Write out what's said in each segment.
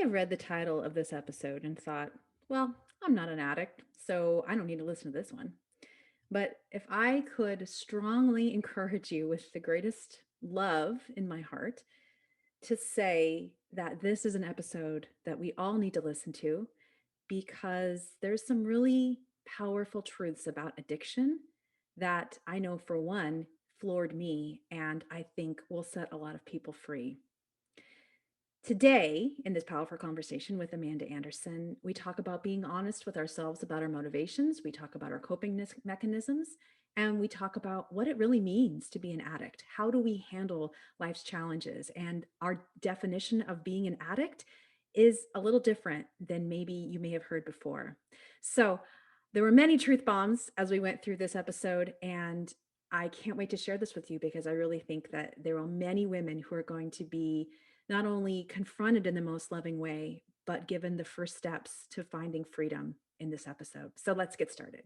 have read the title of this episode and thought, well, I'm not an addict, so I don't need to listen to this one. But if I could strongly encourage you with the greatest love in my heart to say that this is an episode that we all need to listen to because there's some really powerful truths about addiction that I know for one floored me and I think will set a lot of people free. Today, in this powerful conversation with Amanda Anderson, we talk about being honest with ourselves about our motivations. We talk about our coping mechanisms, and we talk about what it really means to be an addict. How do we handle life's challenges? And our definition of being an addict is a little different than maybe you may have heard before. So, there were many truth bombs as we went through this episode, and I can't wait to share this with you because I really think that there are many women who are going to be not only confronted in the most loving way, but given the first steps to finding freedom in this episode. So let's get started.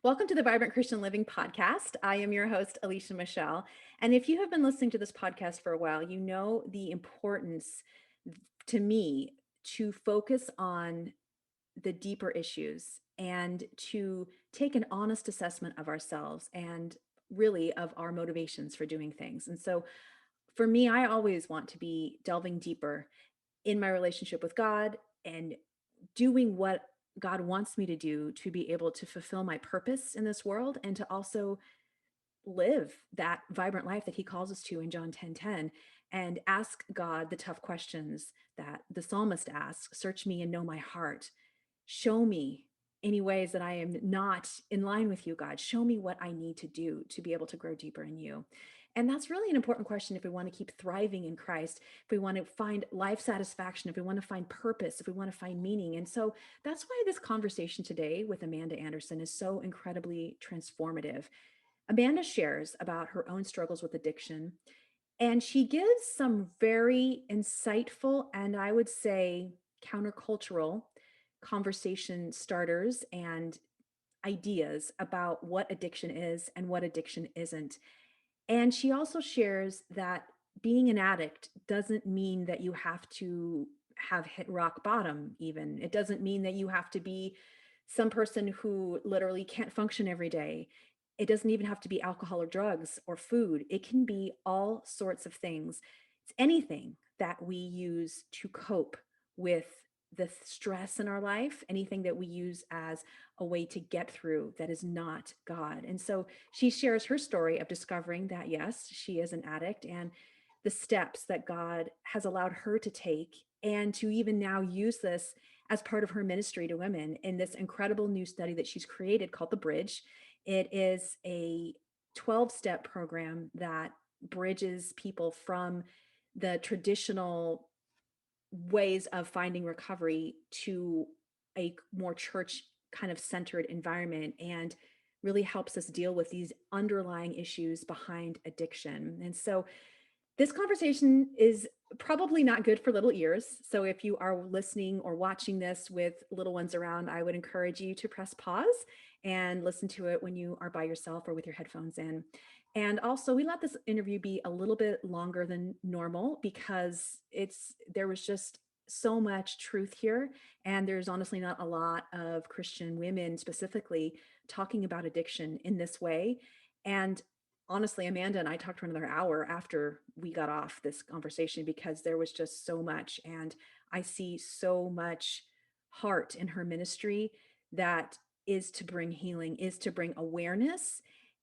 Welcome to the Vibrant Christian Living podcast. I am your host, Alicia Michelle. And if you have been listening to this podcast for a while, you know the importance to me to focus on the deeper issues and to take an honest assessment of ourselves and really of our motivations for doing things. And so for me, I always want to be delving deeper in my relationship with God and doing what God wants me to do to be able to fulfill my purpose in this world and to also live that vibrant life that he calls us to in John 10:10 and ask God the tough questions that the psalmist asks. Search me and know my heart. Show me any ways that I am not in line with you, God. Show me what I need to do to be able to grow deeper in you. And that's really an important question if we want to keep thriving in Christ, if we want to find life satisfaction, if we want to find purpose, if we want to find meaning. And so that's why this conversation today with Amanda Anderson is so incredibly transformative. Amanda shares about her own struggles with addiction, and she gives some very insightful and I would say countercultural conversation starters and ideas about what addiction is and what addiction isn't. And she also shares that being an addict doesn't mean that you have to have hit rock bottom, even. It doesn't mean that you have to be some person who literally can't function every day. It doesn't even have to be alcohol or drugs or food. It can be all sorts of things. It's anything that we use to cope with the stress in our life, anything that we use as a way to get through that is not God. And so she shares her story of discovering that, yes, she is an addict and the steps that God has allowed her to take and to even now use this as part of her ministry to women in this incredible new study that she's created called The Bridge. It is a 12-step program that bridges people from the traditional ways of finding recovery to a more church kind of centered environment and really helps us deal with these underlying issues behind addiction. And so this conversation is probably not good for little ears. So if you are listening or watching this with little ones around, I would encourage you to press pause and listen to it when you are by yourself or with your headphones in. And also, we let this interview be a little bit longer than normal because there was just so much truth here. And there's honestly not a lot of Christian women specifically talking about addiction in this way. And honestly, Amanda and I talked for another hour after we got off this conversation because there was just so much. And I see so much heart in her ministry that is to bring healing, is to bring awareness.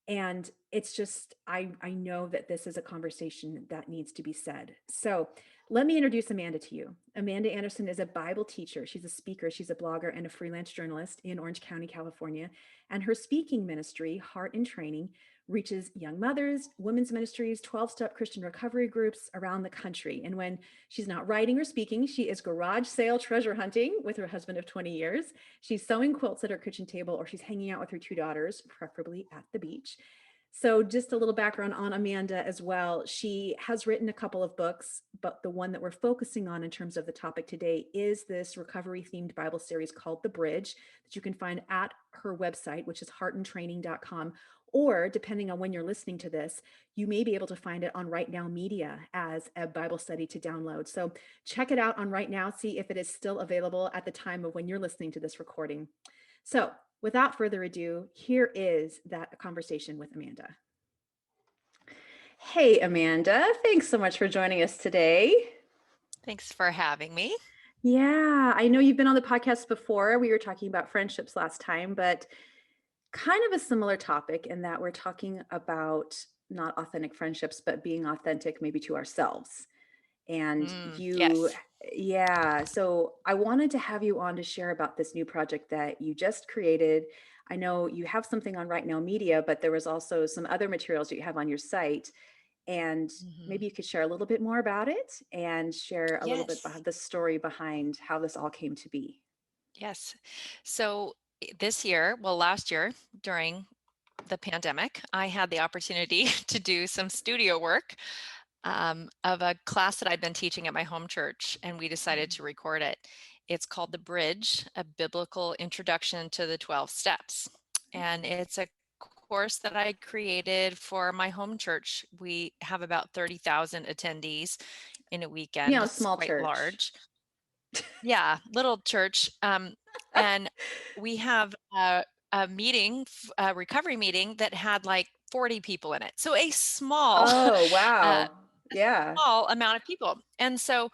And it's just, I know that this is a conversation that needs to be said. So let me introduce Amanda to you. Amanda Anderson is a Bible teacher. She's a speaker, she's a blogger, and a freelance journalist in Orange County, California. And her speaking ministry, Heart in Training, reaches young mothers, women's ministries, 12-step Christian recovery groups around the country. And when she's not writing or speaking, she is garage sale treasure hunting with her husband of 20 years. She's sewing quilts at her kitchen table, or she's hanging out with her two daughters, preferably at the beach. So just a little background on Amanda as well. She has written a couple of books, but the one that we're focusing on in terms of the topic today is this recovery themed Bible series called The Bridge that you can find at her website, which is heartandtraining.com. Or depending on when you're listening to this, you may be able to find it on Right Now Media as a Bible study to download. So check it out on Right Now, see if it is still available at the time of when you're listening to this recording. So without further ado, here is that conversation with Amanda. Hey, Amanda, thanks so much for joining us today. Thanks for having me. Yeah, I know you've been on the podcast before. We were talking about friendships last time, but kind of a similar topic in that we're talking about not authentic friendships, but being authentic maybe to ourselves. And you, Yes. yeah, so I wanted to have you on to share about this new project that you just created. I know you have something on Right Now Media, but there was also some other materials that you have on your site. And maybe hmm you could share a little bit more about it and share a little bit Yes. about the story behind how this all came to be. Yes. So this year, well, last year during the pandemic, I had the opportunity to do some studio work of a class that I'd been teaching at my home church, and we decided to record it. It's called The Bridge, a biblical introduction to the 12 steps. And Okay. it's a course that I created for my home church. We have about 30,000 attendees in a You weekend. know, It's small quite church. large. Yeah, little church. And we have a meeting, a recovery meeting that had like 40 people in it. So a small, Oh, uh, wow. a Yeah. small amount of people. And so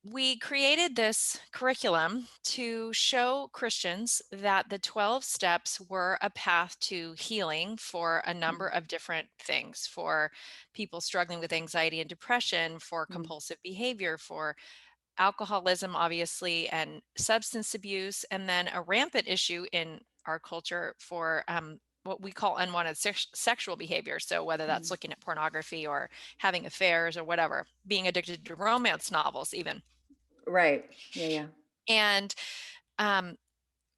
we created this curriculum to show Christians that the 12 steps were a path to healing for a number of different things, for people struggling with anxiety and depression, for Mm-hmm. compulsive behavior, for alcoholism, obviously, and substance abuse, and then a rampant issue in our culture for what we call unwanted sexual behavior. So whether that's Mm-hmm. looking at pornography or having affairs or whatever, being addicted to romance novels even. Right. Yeah, yeah. And um,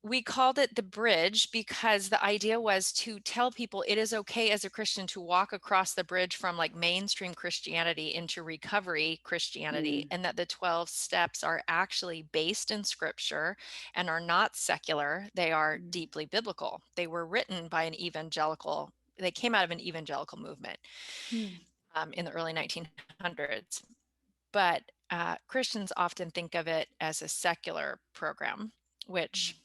we called it the bridge because the idea was to tell people it is okay as a Christian to walk across the bridge from like mainstream Christianity into recovery Christianity, Mm, and that the 12 steps are actually based in scripture and are not secular. They are mm, deeply biblical. They were written by they came out of an evangelical movement mm, in the early 1900s. But Christians often think of it as a secular program, which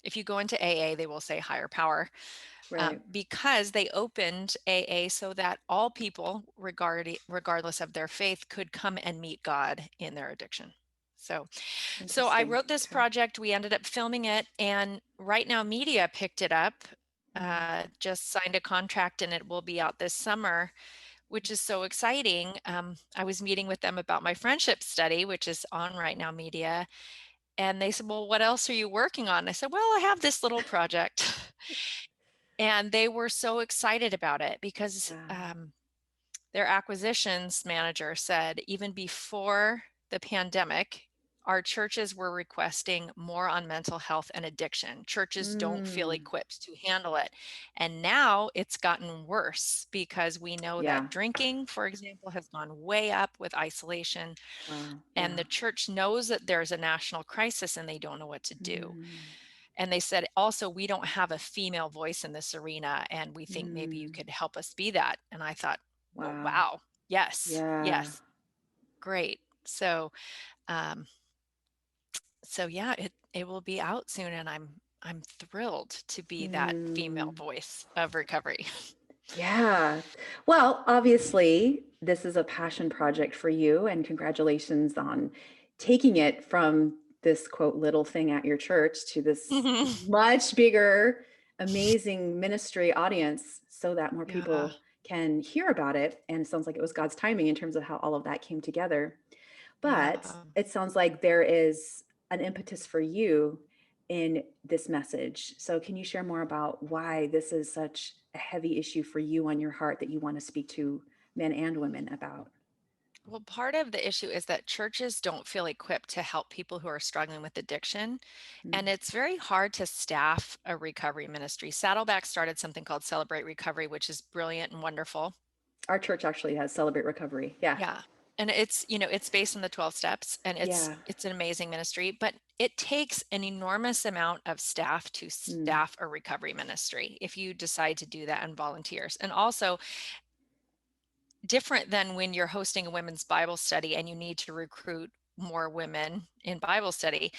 if you go into AA, they will say higher power right. because they opened AA so that all people, regardless of their faith, could come and meet God in their addiction. So, so I Interesting. wrote this Okay. project. We ended up filming it, and Right Now Media picked it up. Mm, Just signed a contract, and it will be out this summer, which is so exciting. I was meeting with them about my friendship study, which is on Right Now Media, and they said, "Well, what else are you working on?" I said, "Well, I have this little project." And they were so excited about it because yeah. their acquisitions manager said, even before the pandemic, our churches were requesting more on mental health and addiction. Churches don't feel Mm, equipped to handle it. And now it's gotten worse because we know yeah. that drinking, for example, has gone way up with isolation. Wow. And Yeah. the church knows that there's a national crisis and they don't know what to do. Mm, And they said, also, we don't have a female voice in this arena, and we think maybe you mm, could help us be that. And I thought, well, wow. wow, yes, Yeah. yes, great. Um, so yeah, it will be out soon, and I'm thrilled to be that female Mm. voice of recovery. Yeah. Well, obviously, this is a passion project for you, and congratulations on taking it from this quote little thing at your church to this much bigger, amazing ministry audience so that more Yeah, people can hear about it. And it sounds like it was God's timing in terms of how all of that came together. But yeah. it sounds like there is an impetus for you in this message. So, can you share more about why this is such a heavy issue for you on your heart that you want to speak to men and women about? Well, part of the issue is that churches don't feel equipped to help people who are struggling with addiction. And Mm. it's very hard to staff a recovery ministry. Saddleback started something called Celebrate Recovery, which is brilliant and wonderful. Our church actually has Celebrate Recovery. Yeah. Yeah. And it's based on the 12 steps, and it's Yeah. it's an amazing ministry, but it takes an enormous amount of staff to Mm. staff a recovery ministry if you decide to do that, and volunteers. And also different than when you're hosting a women's Bible study and you need to recruit more women in Bible study.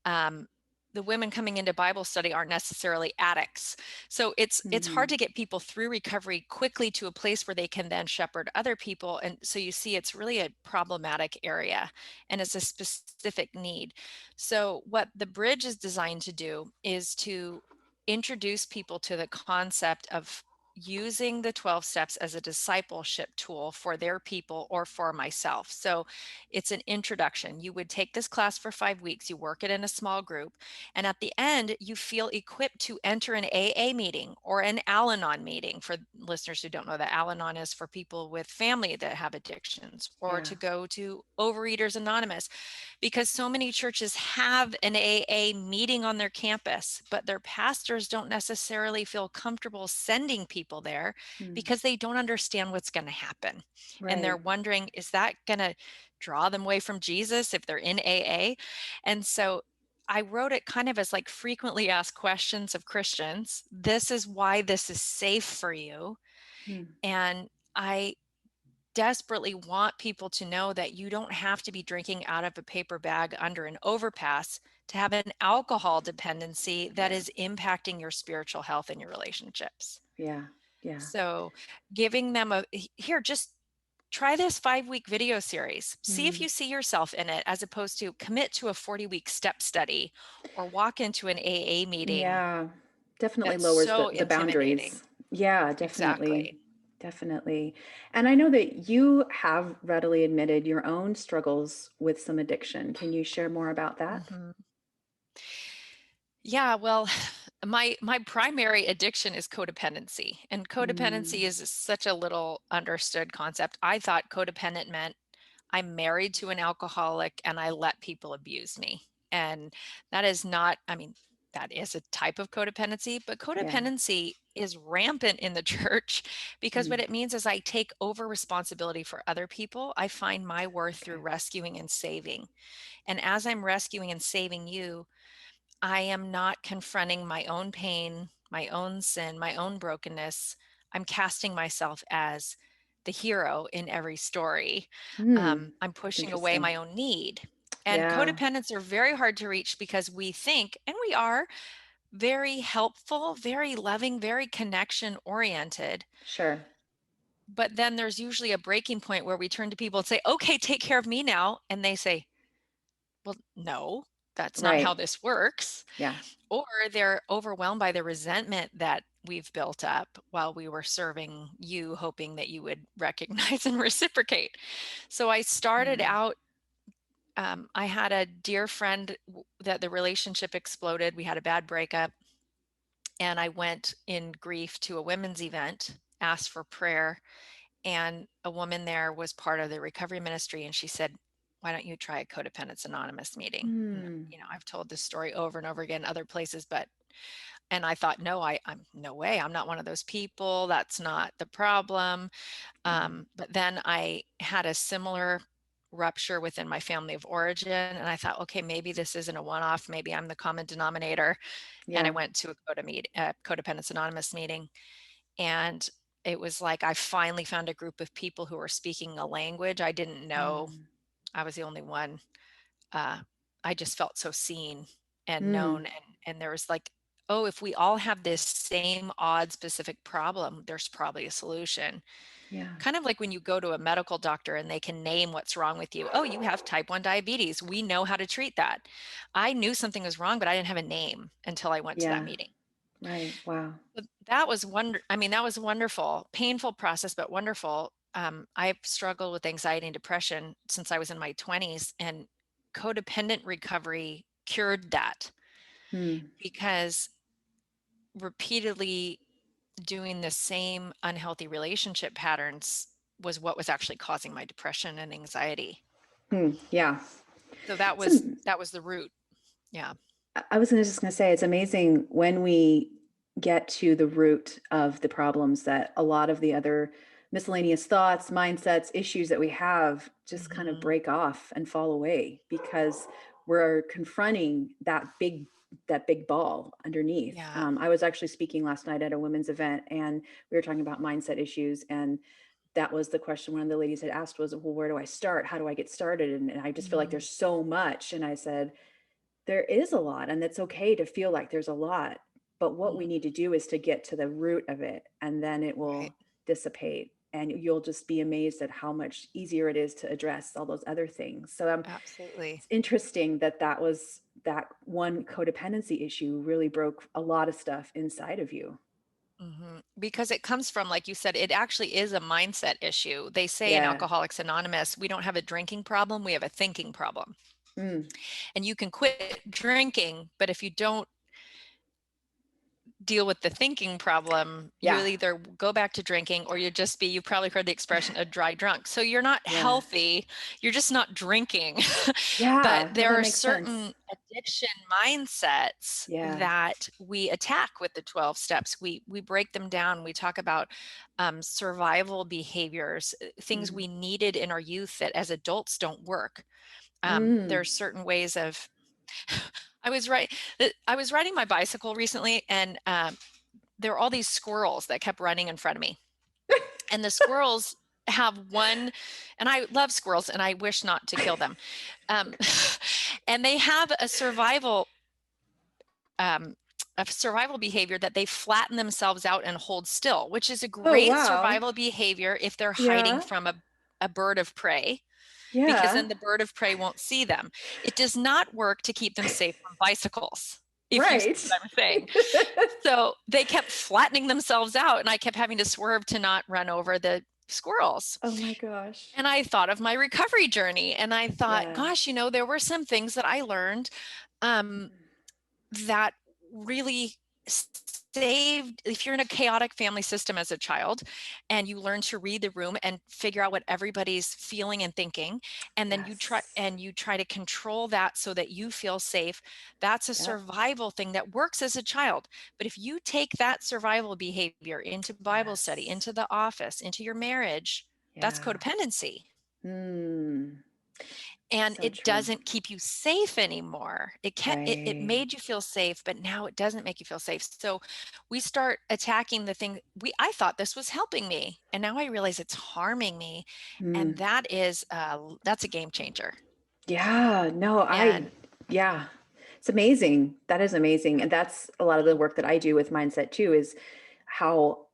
um, the women coming into Bible study aren't necessarily addicts. So it's hard Mm. to get people through recovery quickly to a place where they can then shepherd other people. And so you see it's really a problematic area, and it's a specific need. So what the bridge is designed to do is to introduce people to the concept of using the 12 steps as a discipleship tool for their people or for myself. So it's an introduction. You would take this class for 5 weeks, you work it in a small group, and at the end, you feel equipped to enter an AA meeting or an Al Anon meeting. For listeners who don't know, that Al Anon is for people with family that have addictions, or Yeah. to go to Overeaters Anonymous, because so many churches have an AA meeting on their campus, but their pastors don't necessarily feel comfortable sending people there Mm. because they don't understand what's going to happen. And they're Right. wondering, is that going to draw them away from Jesus if they're in AA? And so I wrote it kind of as like frequently asked questions of Christians. This is why this is safe for you. Mm. And I desperately want people to know that you don't have to be drinking out of a paper bag under an overpass to have an alcohol dependency that Yeah. is impacting your spiritual health and your relationships. Yeah. Yeah. So, giving them here, just try this 5 week video series. See if Mm. you see yourself in it, as opposed to commit to a 40-week step study or walk into an AA meeting Yeah. Definitely that's lowers so the intimidating. boundaries. Yeah, definitely. Exactly. Definitely. And I know that you have readily admitted your own struggles with some addiction. Can you share more about that? Mhm. Yeah, well, my primary addiction is codependency, and codependency Mm. is such a little understood concept. I thought codependent meant I'm married to an alcoholic and I let people abuse me. And that is not, I mean, that is a type of codependency, but Yeah. codependency is rampant in the church, because what Mm. it means is I take over responsibility for other people. I find my worth through Okay. rescuing and saving. And as I'm rescuing and saving you, I am not confronting my own pain, my own sin, my own brokenness. I'm casting myself as the hero in every story. Hmm. I'm That's pushing away interesting. my own need. And Yeah. codependents are very hard to reach because we think, and we are, very helpful, very loving, very connection oriented. Sure. But then there's usually a breaking point where we turn to people and say, okay, take care of me now. And they say, well, no, that's not how Right. this works. Yeah. Or they're overwhelmed by the resentment that we've built up while we were serving you, hoping that you would recognize and reciprocate. So I started Yeah. out, I had a dear friend that the relationship exploded. We had a bad breakup, and I went in grief to a women's event, asked for prayer, and a woman there was part of the recovery ministry, and she said, why don't you try a Codependence Anonymous meeting? And, Hmm. I've told this story over and over again other places, but and I thought, no, I'm no way. I'm not one of those people. That's not the problem. Yeah. But then I had a similar rupture within my family of origin, and I thought, okay, maybe this isn't a one-off. Maybe I'm the common denominator. And I Yeah. went to a Codependence Anonymous meeting, and it was like I finally found a group of people who were speaking a language I didn't know. Mm. I was the only one. uh, I just felt so seen and known, Mm. and there was like, oh, if we all have this same odd specific problem, there's probably a solution. Yeah. Kind of like when you go to a medical doctor and they can name what's wrong with you. Oh, you have type 1 diabetes. We know how to treat that. I knew something was wrong, but I didn't have a name until I went to that Yeah. meeting. Right. Wow. But that was that was wonderful, painful process, but wonderful. I've struggled with anxiety and depression since I was in my 20s, and codependent recovery cured that, Hmm. because repeatedly doing the same unhealthy relationship patterns was what was actually causing my depression and anxiety. Yeah. So that was Some, the root. Yeah. I was just going to say, it's amazing when we get to the root of the problems that a lot of the other miscellaneous thoughts, mindsets, issues that we have just kind of Mhm. break off and fall away because we're confronting that big ball underneath. Yeah. I was actually speaking last night at a women's event, and we were talking about mindset issues, and that was the question one of the ladies had asked was, well, where do I start? How do I get started? And I just feel like Mhm. there's so much. And I said, there is a lot, and it's okay to feel like there's a lot, but what we Mhm. need to do is to get to the root of it, and then it Right. will dissipate, and you'll just be amazed at how much easier it is to address all those other things. So Absolutely. it's interesting that that one codependency issue really broke a lot of stuff inside of you. Because it comes from, like you said, it actually is a mindset issue. They say in Yeah. Alcoholics Anonymous, we don't have a drinking problem, we have a thinking problem. Mm. And you can quit drinking, but if you don't deal with the thinking problem, Yeah. you'll either go back to drinking or you've probably heard the expression a dry drunk. So you're not Yeah. healthy, you're just not drinking. But Yeah. No, there that are makes sense. certain addiction mindsets Yeah. that we attack with the 12 steps. We break them down. We talk about survival behaviors, things Mm. we needed in our youth that as adults don't work. There Mm. are certain ways of I was right. I was riding my bicycle recently, and there were all these squirrels that kept running in front of me. And the squirrels have one, and I love squirrels, and I wish not to kill them. Um, and they have um, a survival behavior that they flatten themselves out and hold still, which is a Oh, great wow. survival behavior if they're hiding Yeah. from a bird of prey, because Yeah. then the bird of prey won't see them. It does not work to keep them safe from bicycles, if you see Right. what I'm saying. So they kept flattening themselves out, and I kept having to swerve to not run over the squirrels. Oh my gosh. And I thought of my recovery journey, and I thought, Yeah. gosh, there were some things that I learned um, that really saved. If you're in a chaotic family system as a child and you learn to read the room and figure out what everybody's feeling and thinking, and then Yes. you try to control that so that you feel safe, that's a Yep. survival thing that works as a child. But if you take that survival behavior into Bible study, Yes. into the office, into your marriage, that's Yeah. codependency. Mm. And So it true. doesn't keep you safe anymore. It Right. made you feel safe, but now it doesn't make you feel safe. So we start attacking the thing. I thought this was helping me, and now I realize it's harming me, and Mm. that's a game changer. Yeah. No, And yeah. It's amazing. That is amazing. And that's a lot of the Mhm. work that I do with mindset too, is how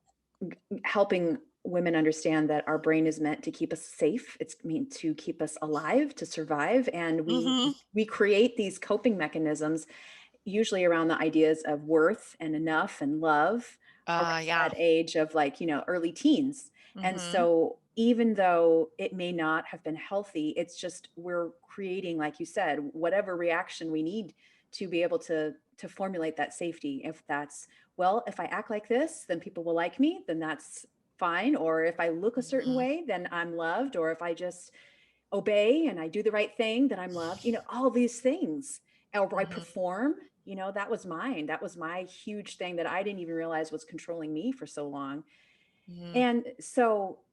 helping women understand that our brain is meant to keep us safe. It's meant to keep us alive, to survive. And Mhm. we create these coping mechanisms usually around the ideas of worth and enough and love around Yeah. that age of, like, early teens. And Mhm. so even though it may not have been healthy, it's just we're creating, like you said, whatever reaction we need to be able to formulate that safety. If that's, well, if I act like this, then people will like me, then that's fine. Or if I look a certain Mhm. way, then I'm loved. Or if I just obey and I do the right thing, that I'm loved, all these things. Or I Mhm. perform, that was mine. That was my huge thing that I didn't even realize was controlling me for so long. Mhm. And so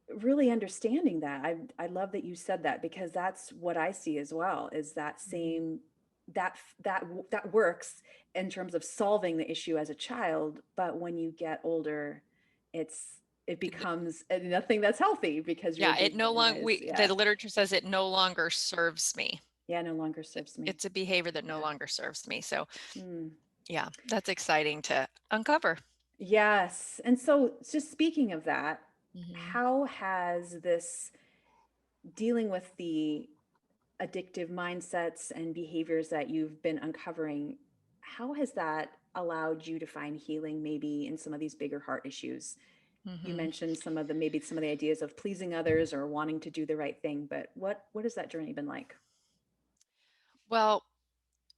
really understanding that, I love that you said that, because that's what I see as well, is that Mhm. same, that works in terms of solving the issue as a child, but when you get older, it becomes nothing that's healthy, because Yeah, you it no longer realize, we the yeah, literature says it no longer serves me. yeah, no longer serves me. It's a behavior that no Yeah. longer serves me. So Mm. yeah, that's exciting to uncover. Yes. And so, just speaking of that, Mhm. how has this dealing with the addictive mindsets and behaviors that you've been uncovering, how has that allowed you to find healing maybe in some of these bigger heart issues? You Mhm. mentioned maybe some of the ideas of pleasing others or wanting to do the right thing, but what has that journey been like? Well,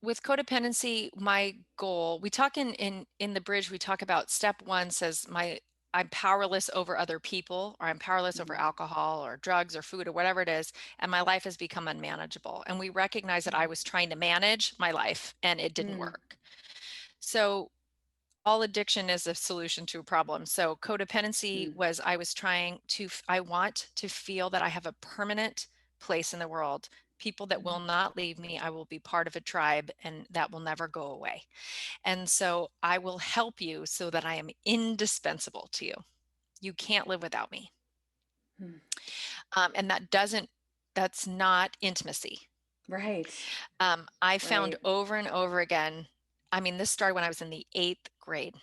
with codependency, my goal, we talk in the bridge, we talk about step 1 says I'm powerless over other people, or I'm powerless over Mm, alcohol or drugs or food or whatever it is, and my life has become unmanageable. And we recognize that I was trying to manage my life and it didn't mm, work. So all addiction is a solution to a problem. So codependency mm, was, I was trying to, I want to feel that I have a permanent place in the world. People that mm, will not leave me, I will be part of a tribe and that will never go away. And so I will help you so that I am indispensable to you. You can't live without me. mm. And that's not intimacy. Right. I found Right. over and over again, I mean, this started when I was in the 8th grade,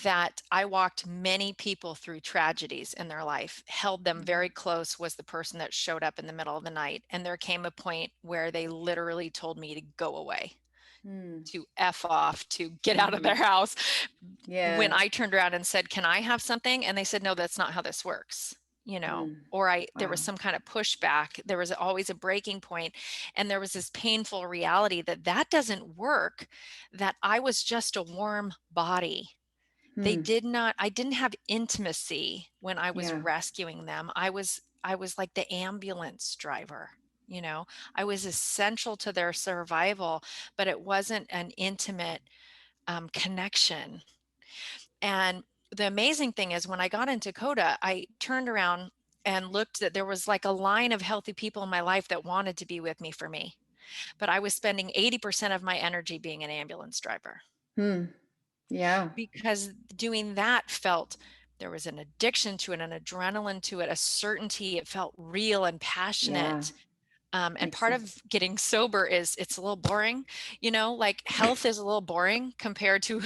that I walked many people through tragedies in their life, held them Mm, very close, was the person that showed up in the middle of the night. And there came a point where they literally told me to go away, mm, to F off, to get out of their mhm. house. When Yeah. I turned around and said, "Can I have something?" And they said, "No, that's not how this works." Mm, Or there was wow. some kind of pushback. There was always a breaking point, and there was this painful reality that that doesn't work, that I was just a warm body. Mm, I didn't have intimacy when I was yeah. rescuing them. I was like the ambulance driver. You know, I was essential to their survival, but it wasn't an intimate connection. And the amazing thing is when I got into Coda, I turned around and looked that there was like a line of healthy people in my life that wanted to be with me for me. But I was spending 80% of my energy being an ambulance driver Mm, yeah. because doing that felt, there was an addiction to it, an adrenaline to it, a certainty. It felt real and Yeah. passionate. And Makes part of sense. getting sober is it's a little boring, like health is a little boring compared to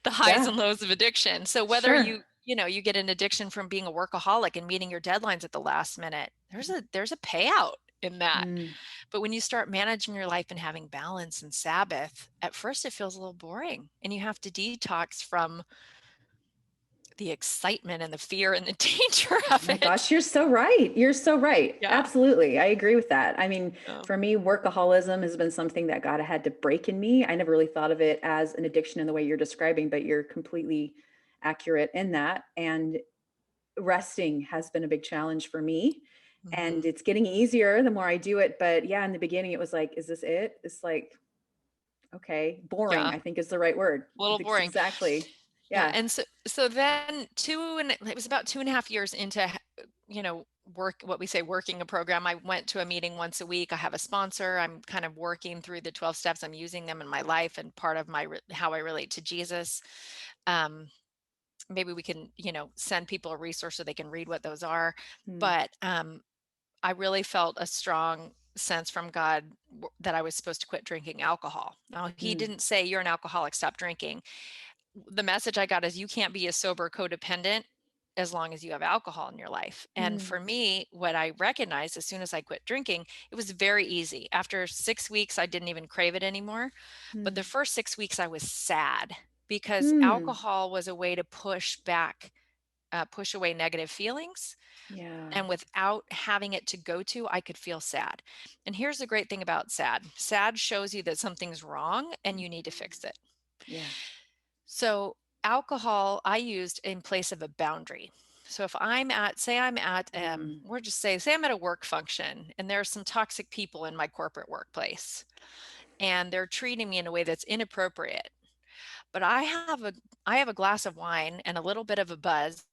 the highs Yeah. and lows of addiction. So whether Sure. you get an addiction from being a workaholic and meeting your deadlines at the last minute, there's a payout in that. Mm, But when you start managing your life and having balance and Sabbath, at first it feels a little boring and you have to detox from the excitement and the fear and the danger oh of my it. gosh, you're so right. You're so right. Yeah. Absolutely. I agree with that. I mean, Um, for me, workaholism has been something that God had to break in me. I never really thought of it as an addiction in the way you're describing, but you're completely accurate in that. And resting has been a big challenge for me. And mhm. it's getting easier the more I do it. But yeah, in the beginning, it was like, is this it? It's like, okay, boring, Yeah. I think is the right word. A little It's boring. exactly. Yeah, Yeah. and so then it was about 2.5 years into, what we say, working a program. I went to a meeting once a week. I have a sponsor. I'm kind of working through the 12 steps. I'm using them in my life and part of how I relate to Jesus. Um, Maybe we can, send people a resource so they can read what those are. Hmm. But I really felt a strong sense from God that I was supposed to quit drinking alcohol. Now, he Hmm. didn't say you're an alcoholic, stop drinking. The message I got is you can't be a sober codependent as long as you have alcohol in your life. And Hmm. for me, what I recognized as soon as I quit drinking, it was very easy. After 6 weeks, I didn't even crave it anymore. But the Hmm. first 6 weeks, I was sad because Hmm. alcohol was a way to push away negative feelings. Yeah. And without having it to go to, I could feel sad. And here's the great thing about sad: sad shows you that something's wrong and you need to Mhm. fix it. Yeah. So alcohol I used in place of a boundary. So if say I'm at, Mm. we're just say I'm at a work function and there are some toxic people in my corporate workplace and they're treating me in a way that's inappropriate. But I have a glass of wine and a little bit of a buzz.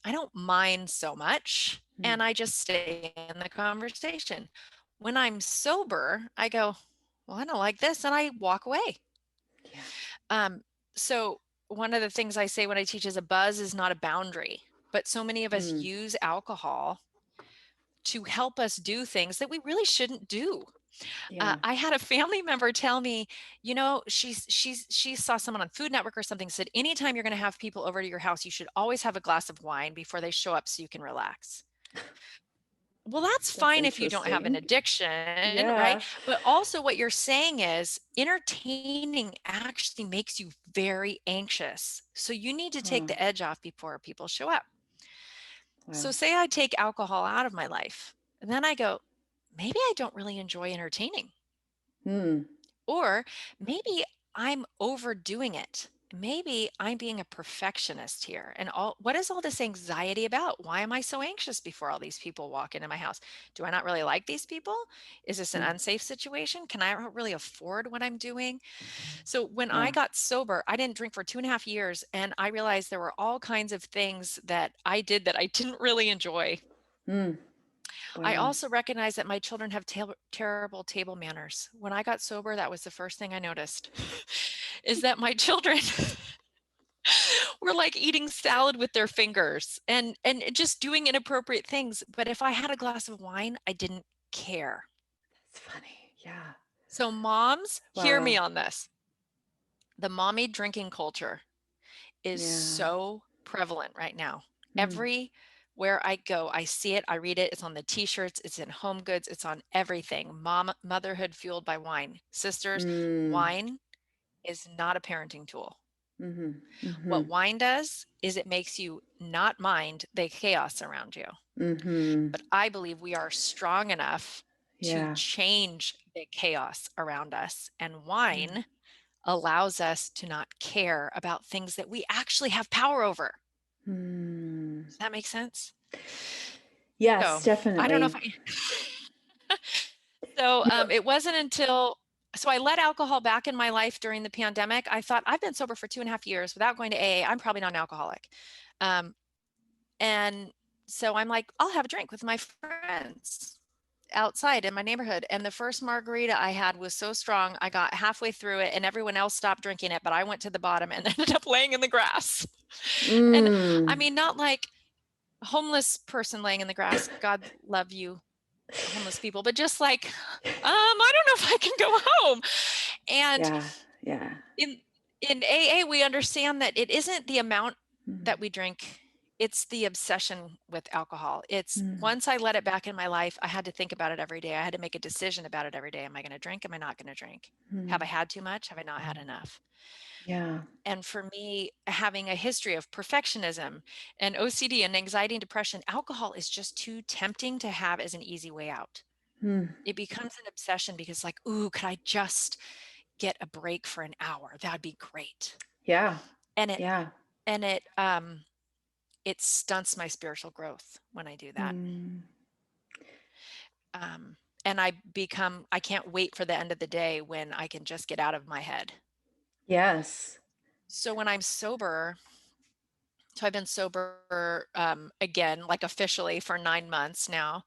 I don't mind so much Hmm. and I just stay in the conversation. When I'm sober, I go, well, I don't like this, and I walk away. Yeah. Um, so one of the things I say when I teach is a buzz is not a boundary, but so many of us Hmm. use alcohol to help us do things that we really shouldn't do. Yeah. I had a family member tell me, she saw someone on Food Network or something, said, anytime you're going to have people over to your house, you should always have a glass of wine before they show up so you can relax. Well, that's That's fine if you don't have an interesting. addiction, right? Yeah. But also what you're saying is entertaining actually makes you very anxious. So you need to take Huh. the edge off before people show up. So Wow. say I take alcohol out of my life, and then I go, maybe I don't really enjoy entertaining, Hmm. or maybe I'm overdoing it. maybe I'm being a perfectionist here. And what is all this anxiety about? Why am I so anxious before all these people walk into my house? Do I not really like these people? Is this an Mm. unsafe situation? Can I not really afford what I'm doing? So when I Yeah. got sober, I didn't drink for 2.5 years, and I realized there were all kinds of things that I did that I didn't really enjoy. Mm. I Wow. also recognize that my children have terrible table manners. When I got sober, that was the first thing I noticed, is that my children were like eating salad with their fingers and just doing inappropriate things. But if I had a glass of wine, I didn't care. That's funny. Yeah. So moms, hear me Wow. on this. The mommy drinking culture is Yeah. so prevalent right now. Mm. Everywhere I go, I see it, I read it. It's on the t-shirts, it's in home goods, it's on everything. Motherhood fueled by wine. Sisters, Mm. wine is not a parenting tool. Mm-hmm. Mm-hmm. What wine does is it makes you not mind the chaos around you. Mm-hmm. But I believe we are strong enough to Yeah. change the chaos around us. And Mm. wine allows us to not care about things that we actually have power over. Mm. Does that make sense? So Yes, I don't know if definitely. I, so You know, it wasn't until, so I let alcohol back in my life during the pandemic. I thought I've been sober for 2.5 years without going to AA. I'm probably not an alcoholic. Um, and so I'm like, I'll have a drink with my friends outside in my neighborhood. And the first margarita I had was so strong, I got halfway through it and everyone else stopped drinking it, but I went to the bottom and ended up laying in the grass. And I mm. mean, not like a homeless person laying in the grass. God love you, homeless people, but just like, I don't know if I can go home. And Yeah. Yeah. in in AA, we understand that it isn't the amount Mm. that we drink, it's the obsession with alcohol. It's Mm. once I let it back in my life, I had to think about it every day. I had to make a decision about it every day. Am I going to drink? Am I not going to drink? Have I Mm. had too much? Have I not had enough? Yeah. And for me, having a history of perfectionism and OCD and anxiety and depression, alcohol is just too tempting to have as an easy way out. Mm. It becomes an obsession because, like, ooh, could I just get a break for an hour? That'd be great. Yeah. And it Yeah. and it stunts my spiritual growth when I do that. Mm. Um, and I can't wait for the end of the day when I can just get out of my head. Yes. So when I'm sober, so I've been sober again, like officially for 9 months now.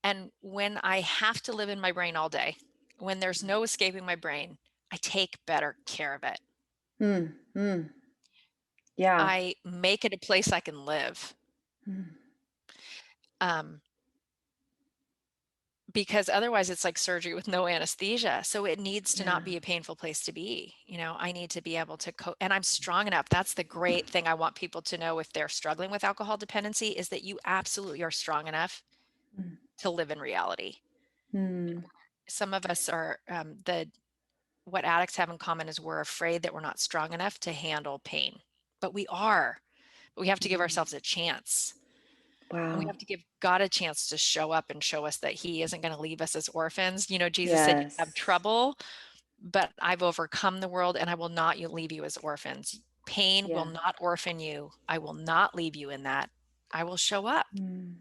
And when I have to live in my brain all day, when there's no escaping my brain, I take better care of it. Mm. Mm. Yeah. I make it a place I can live. Mm. Um, because otherwise it's like surgery with no anesthesia. So it needs to Yeah. not be a painful place to be. I need to be able to and I'm strong enough. That's the great thing I want people to know if they're struggling with alcohol dependency, is that you absolutely are strong enough Mm. to live in reality. Mm. Some of us are the what addicts have in common is we're afraid that we're not strong enough to handle pain, but we are. But we have to give Mm. ourselves a chance. And we Wow. have to give God a chance to show up and show us that he isn't going to leave us as orphans. Jesus said, you have Yes. trouble, but I've overcome the world and I will not leave you as orphans. Pain will Yeah. not orphan you. I will not leave you in that. I will show up. Mm.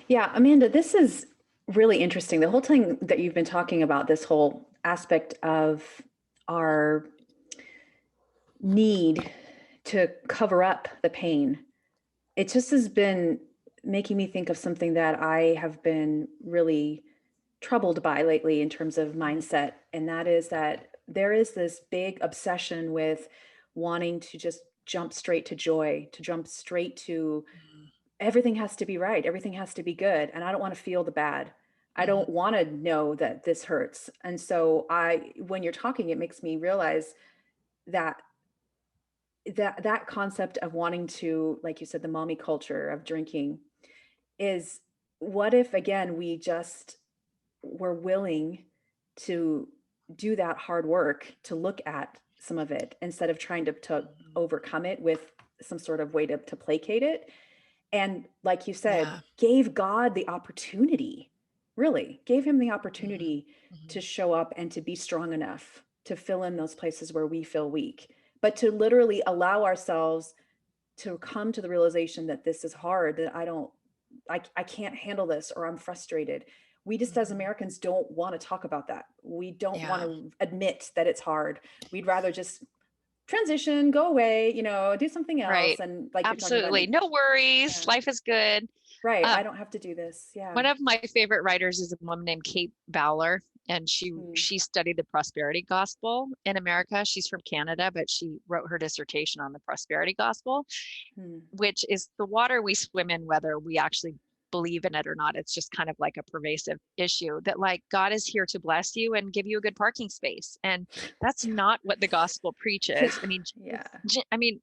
Yeah, Amanda, this is really interesting. The whole thing that you've been talking about, this whole aspect of our need to cover up the pain, it just has been making me think of something that I have been really troubled by lately in terms of mindset. And that is that there is this big obsession with wanting to just jump straight to joy, to jump straight to everything has to be right. Everything has to be good. And I don't want to feel the bad. I Mm-hmm. don't want to know that this hurts. And so when you're talking, it makes me realize that that concept of wanting to, like you said, the mommy culture of drinking is, what if again we just were willing to do that hard work to look at some of it instead of trying to Mm-hmm. overcome it with some sort of way to placate it, and like you said, Yeah. gave God the opportunity, really gave him the Mm-hmm. opportunity Mm-hmm. to show up and to be strong enough to fill in those places where we feel weak. but to literally allow ourselves to come to the realization that this is hard, that I can't handle this, or I'm frustrated. We just as Mhm. Americans don't want to talk about that. We don't want Yeah. to admit that it's hard. We'd rather just transition, go away, do something else. Right. And like you're talking about, Absolutely. No worries. yeah, Life is good. right. Um, I don't have to do this. Yeah. One of my favorite writers is a woman named Kate Bowler, and she Hmm. she studied the prosperity gospel in America. She's from Canada, but she wrote her dissertation on the prosperity gospel, Hmm. which is the water we swim in, whether we actually believe in it or not. It's just kind of like a pervasive issue that like God is here to bless you and give you a good parking space. And that's Yeah. not what the gospel Yeah. preaches. Yeah.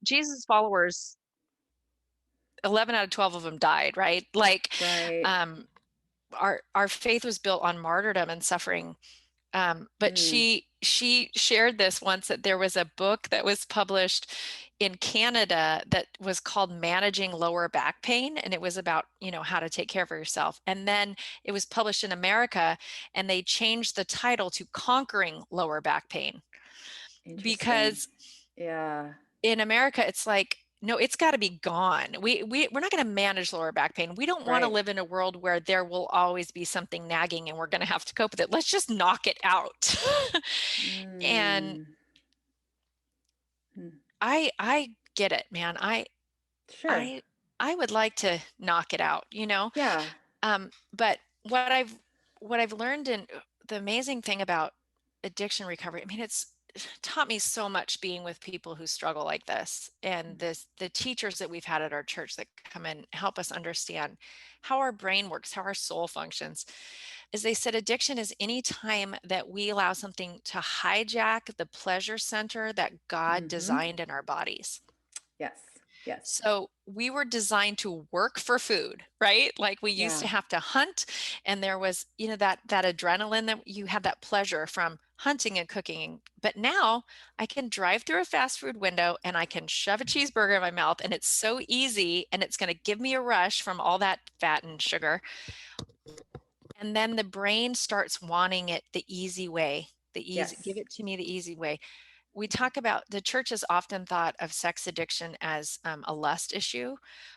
Jesus followers, 11 out of 12 of them died, right? Like, Right. um, our faith was built on martyrdom and suffering. But Hmm. she shared this once, that there was a book that was published in Canada that was called Managing Lower Back Pain, and it was about, how to take care of yourself. And then it was published in America, and they changed the title to Conquering Lower Back Pain, Interesting. because Yeah. in America, it's like, no, it's got to be gone. We're not going to manage lower back pain. We don't want to Right. live in a world where there will always be something nagging and we're going to have to cope with it. Let's just knock it out. And Mm. Hmm. I get it, man. Sure. I I would like to knock it out, you know. Yeah. But what I've learned, and the amazing thing about addiction recovery, I mean, it's taught me so much being with people who struggle like this, and the teachers that we've had at our church that come and help us understand how our brain works, how our soul functions, is they said addiction is any time that we allow something to hijack the pleasure center that God Mm-hmm. designed in our bodies. Yes. Yes. So we were designed to work for food, right? Like we used to Yeah. have to hunt, and there was, that adrenaline, that you had, that pleasure from hunting and cooking. But now I can drive through a fast food window and I can shove a cheeseburger in my mouth, and it's so easy, and it's going to give me a rush from all that fat and sugar. And then the brain starts wanting it the easy way, give Yes. it to me the easy way. We talk about, the church has often thought of sex addiction as a lust issue,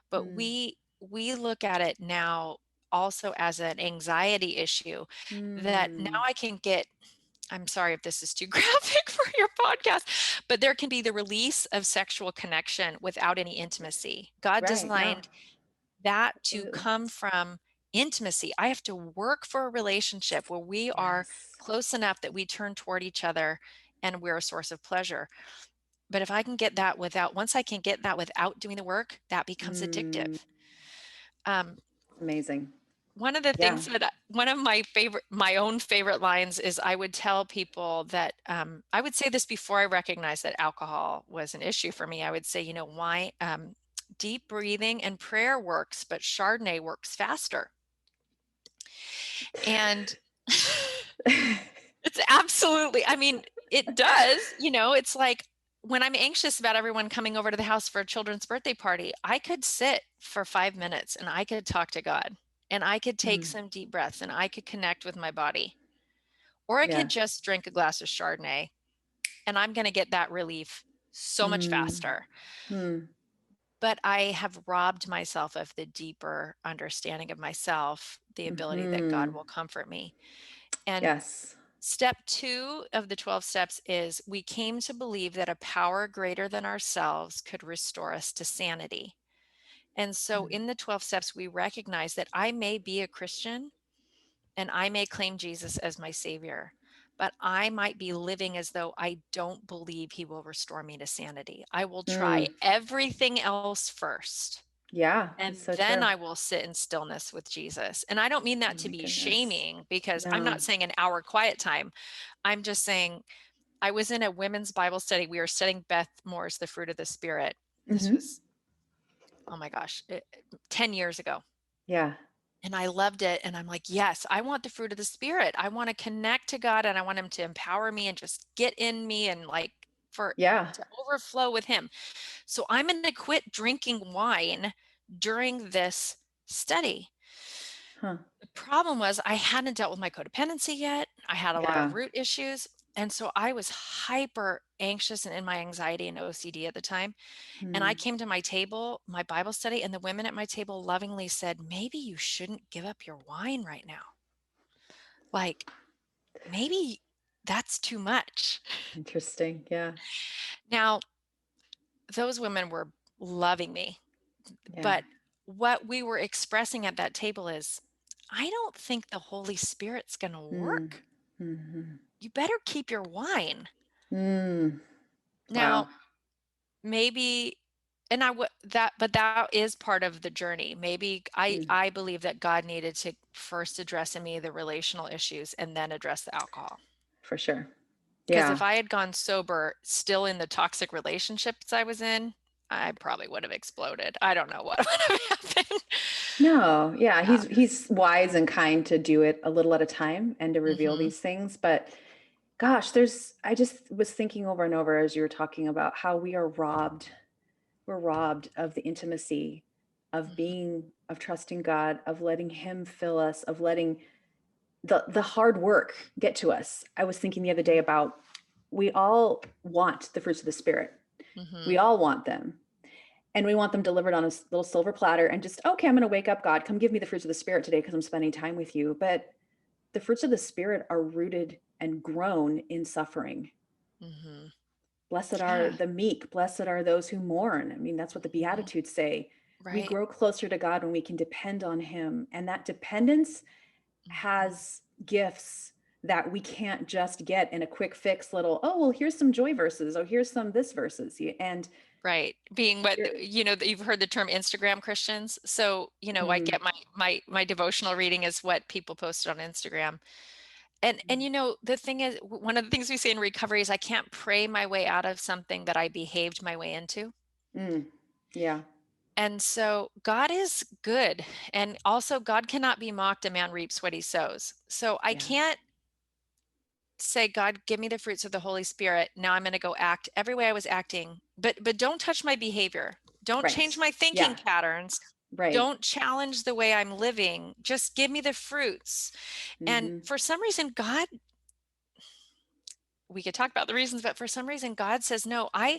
but Mm. we look at it now also as an anxiety issue, that now Mm. I can get, I'm sorry if this is too graphic for your podcast, but there can be the release of sexual connection without any intimacy. God Right. No. designed that to Absolutely. come from intimacy. I have to work for a relationship where we are Yes. close enough that we turn toward each other and we're a source of pleasure. But if I can get that without, once I can get that without doing the work, that becomes Mm. addictive. Um, Amazing. One of the Yeah. things that one of my own favorite lines is, I would tell people that, I would say this before I recognized that alcohol was an issue for me. I would say, why, deep breathing and prayer works, but Chardonnay works faster. And it's absolutely, I mean, it does, it's like, when I'm anxious about everyone coming over to the house for a children's birthday party, I could sit for 5 minutes and I could talk to God, and I could take Mm. some deep breaths and I could connect with my body. Or I Yeah. could just drink a glass of Chardonnay, and I'm going to get that relief so much Mm. faster. Mm. But I have robbed myself of the deeper understanding of myself, the ability that God Mm-hmm. will comfort me. And Yes. step 2 of the 12 steps is, we came to believe that a power greater than ourselves could restore us to sanity. And so Mm. in the 12 steps, we recognize that I may be a Christian and I may claim Jesus as my savior, but I might be living as though I don't believe he will restore me to sanity. I will try Mm. everything else first, Yeah. It's and so then true. I will sit in stillness with Jesus. And I don't mean Oh that to my be goodness. shaming, because I'm No. not saying an hour quiet time. I'm just saying, I was in a women's Bible study. We were studying Beth Moore's The Fruit of the Spirit. This Mm-hmm. was, oh my gosh, 10 years ago. Yeah. And I loved it. And I'm like, yes, I want the fruit of the Spirit. I want to connect to God, and I want him to empower me and just get in me, and like, for Yeah. to overflow with him. So I'm going to quit drinking wine during this study. Huh. The problem was, I hadn't dealt with my codependency yet. I had a lot of Yeah. root issues. And so I was hyper anxious and in my anxiety and OCD at the time. And I Mm. came to my table, my Bible study, and the women at my table lovingly said, maybe you shouldn't give up your wine right now. Like, maybe that's too much. Interesting. Yeah. Now, those women were loving me, Yeah. but what we were expressing at that table is, I don't think the Holy Spirit's going to Mm. work. Hmm. You better keep your wine. Mm. Now, Wow. maybe, and I would that, but that is part of the journey. Maybe Mm. I believe that God needed to first address in me the relational issues and then address the alcohol. For sure. Because Yeah. if I had gone sober, still in the toxic relationships I was in, I probably would have exploded. I don't know what would have happened. No, yeah, Yeah. he's wise and kind to do it a little at a time and to reveal Hmm. these things. But gosh, there's I just was thinking over and over as you were talking about how we're robbed of the intimacy of Hmm. being of trusting God, of letting him fill us, of letting the hard work get to us. I was thinking the other day about we all want the fruits of the spirit. Hmm. We all want them. And we want them delivered on a little silver platter and just, okay, I'm going to wake up, God, come give me the fruits of the spirit today because I'm spending time with you. But the fruits of the spirit are rooted and grown in suffering. Hmm. Blessed are Yeah. the meek, blessed are those who mourn. I mean, that's what the Hmm. Beatitudes say. We Right. grow closer to God when we can depend on him. And that dependence Hmm. has gifts that we can't just get in a quick fix little, oh, well, here's some joy verses. Oh, here's some this verses. And Right. Being what, you're, you've heard the term Instagram Christians. So, I mm, get my devotional reading is what people posted on Instagram. And the thing is, one of the things we say in recovery is I can't pray my way out of something that I behaved my way into. mm, yeah, And so God is good. And also God cannot be mocked. A man reaps what he sows. So I yeah, can't say, God, give me the fruits of the Holy Spirit. Now I'm going to go act every way I was acting, but don't touch my behavior. Don't change right. my thinking Yeah, patterns. right. Don't challenge the way I'm living. Just give me the fruits. And Hmm. for some reason, God, we could talk about the reasons, but for some reason, God says, no, I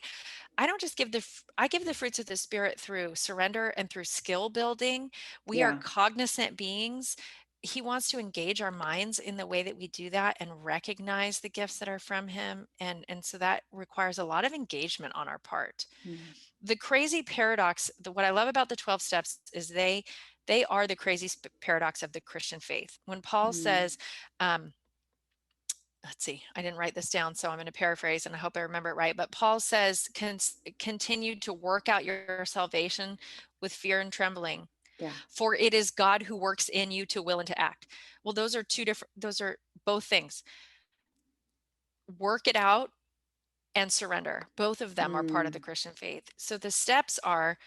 don't just give I give the fruits of the Spirit through surrender and through skill building. We are Yeah. cognizant beings. He wants to engage our minds in the way that we do that and recognize the gifts that are from him. And so that requires a lot of engagement on our part. Mm, The crazy paradox, what I love about the 12 steps is they are the crazy paradox of the Christian faith. When Paul mm, says, um, let's see, I didn't write this down, so I'm going to paraphrase and I hope I remember it right. But Paul says, continue to work out your salvation with fear and trembling, yeah. for it is God who works in you to will and to act. Well, those are both things. Work it out and surrender. Both of them are part of the Mm, Christian faith. So the steps are,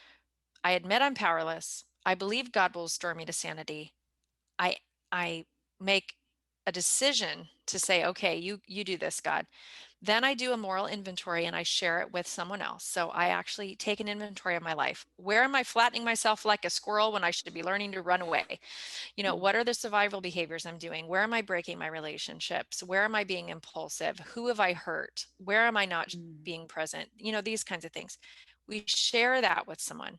I admit I'm powerless. I believe God will restore me to sanity. I I make a decision to say, okay, you do this, God. Then I do a moral inventory and I share it with someone else. So I actually take an inventory of my life. Where am I flattening myself like a squirrel when I should be learning to run away? mm, What are the survival behaviors I'm doing? Where am I breaking my relationships? Where am I being impulsive? Who have I hurt? Where am I not mm, being present? These kinds of things. We share that with someone.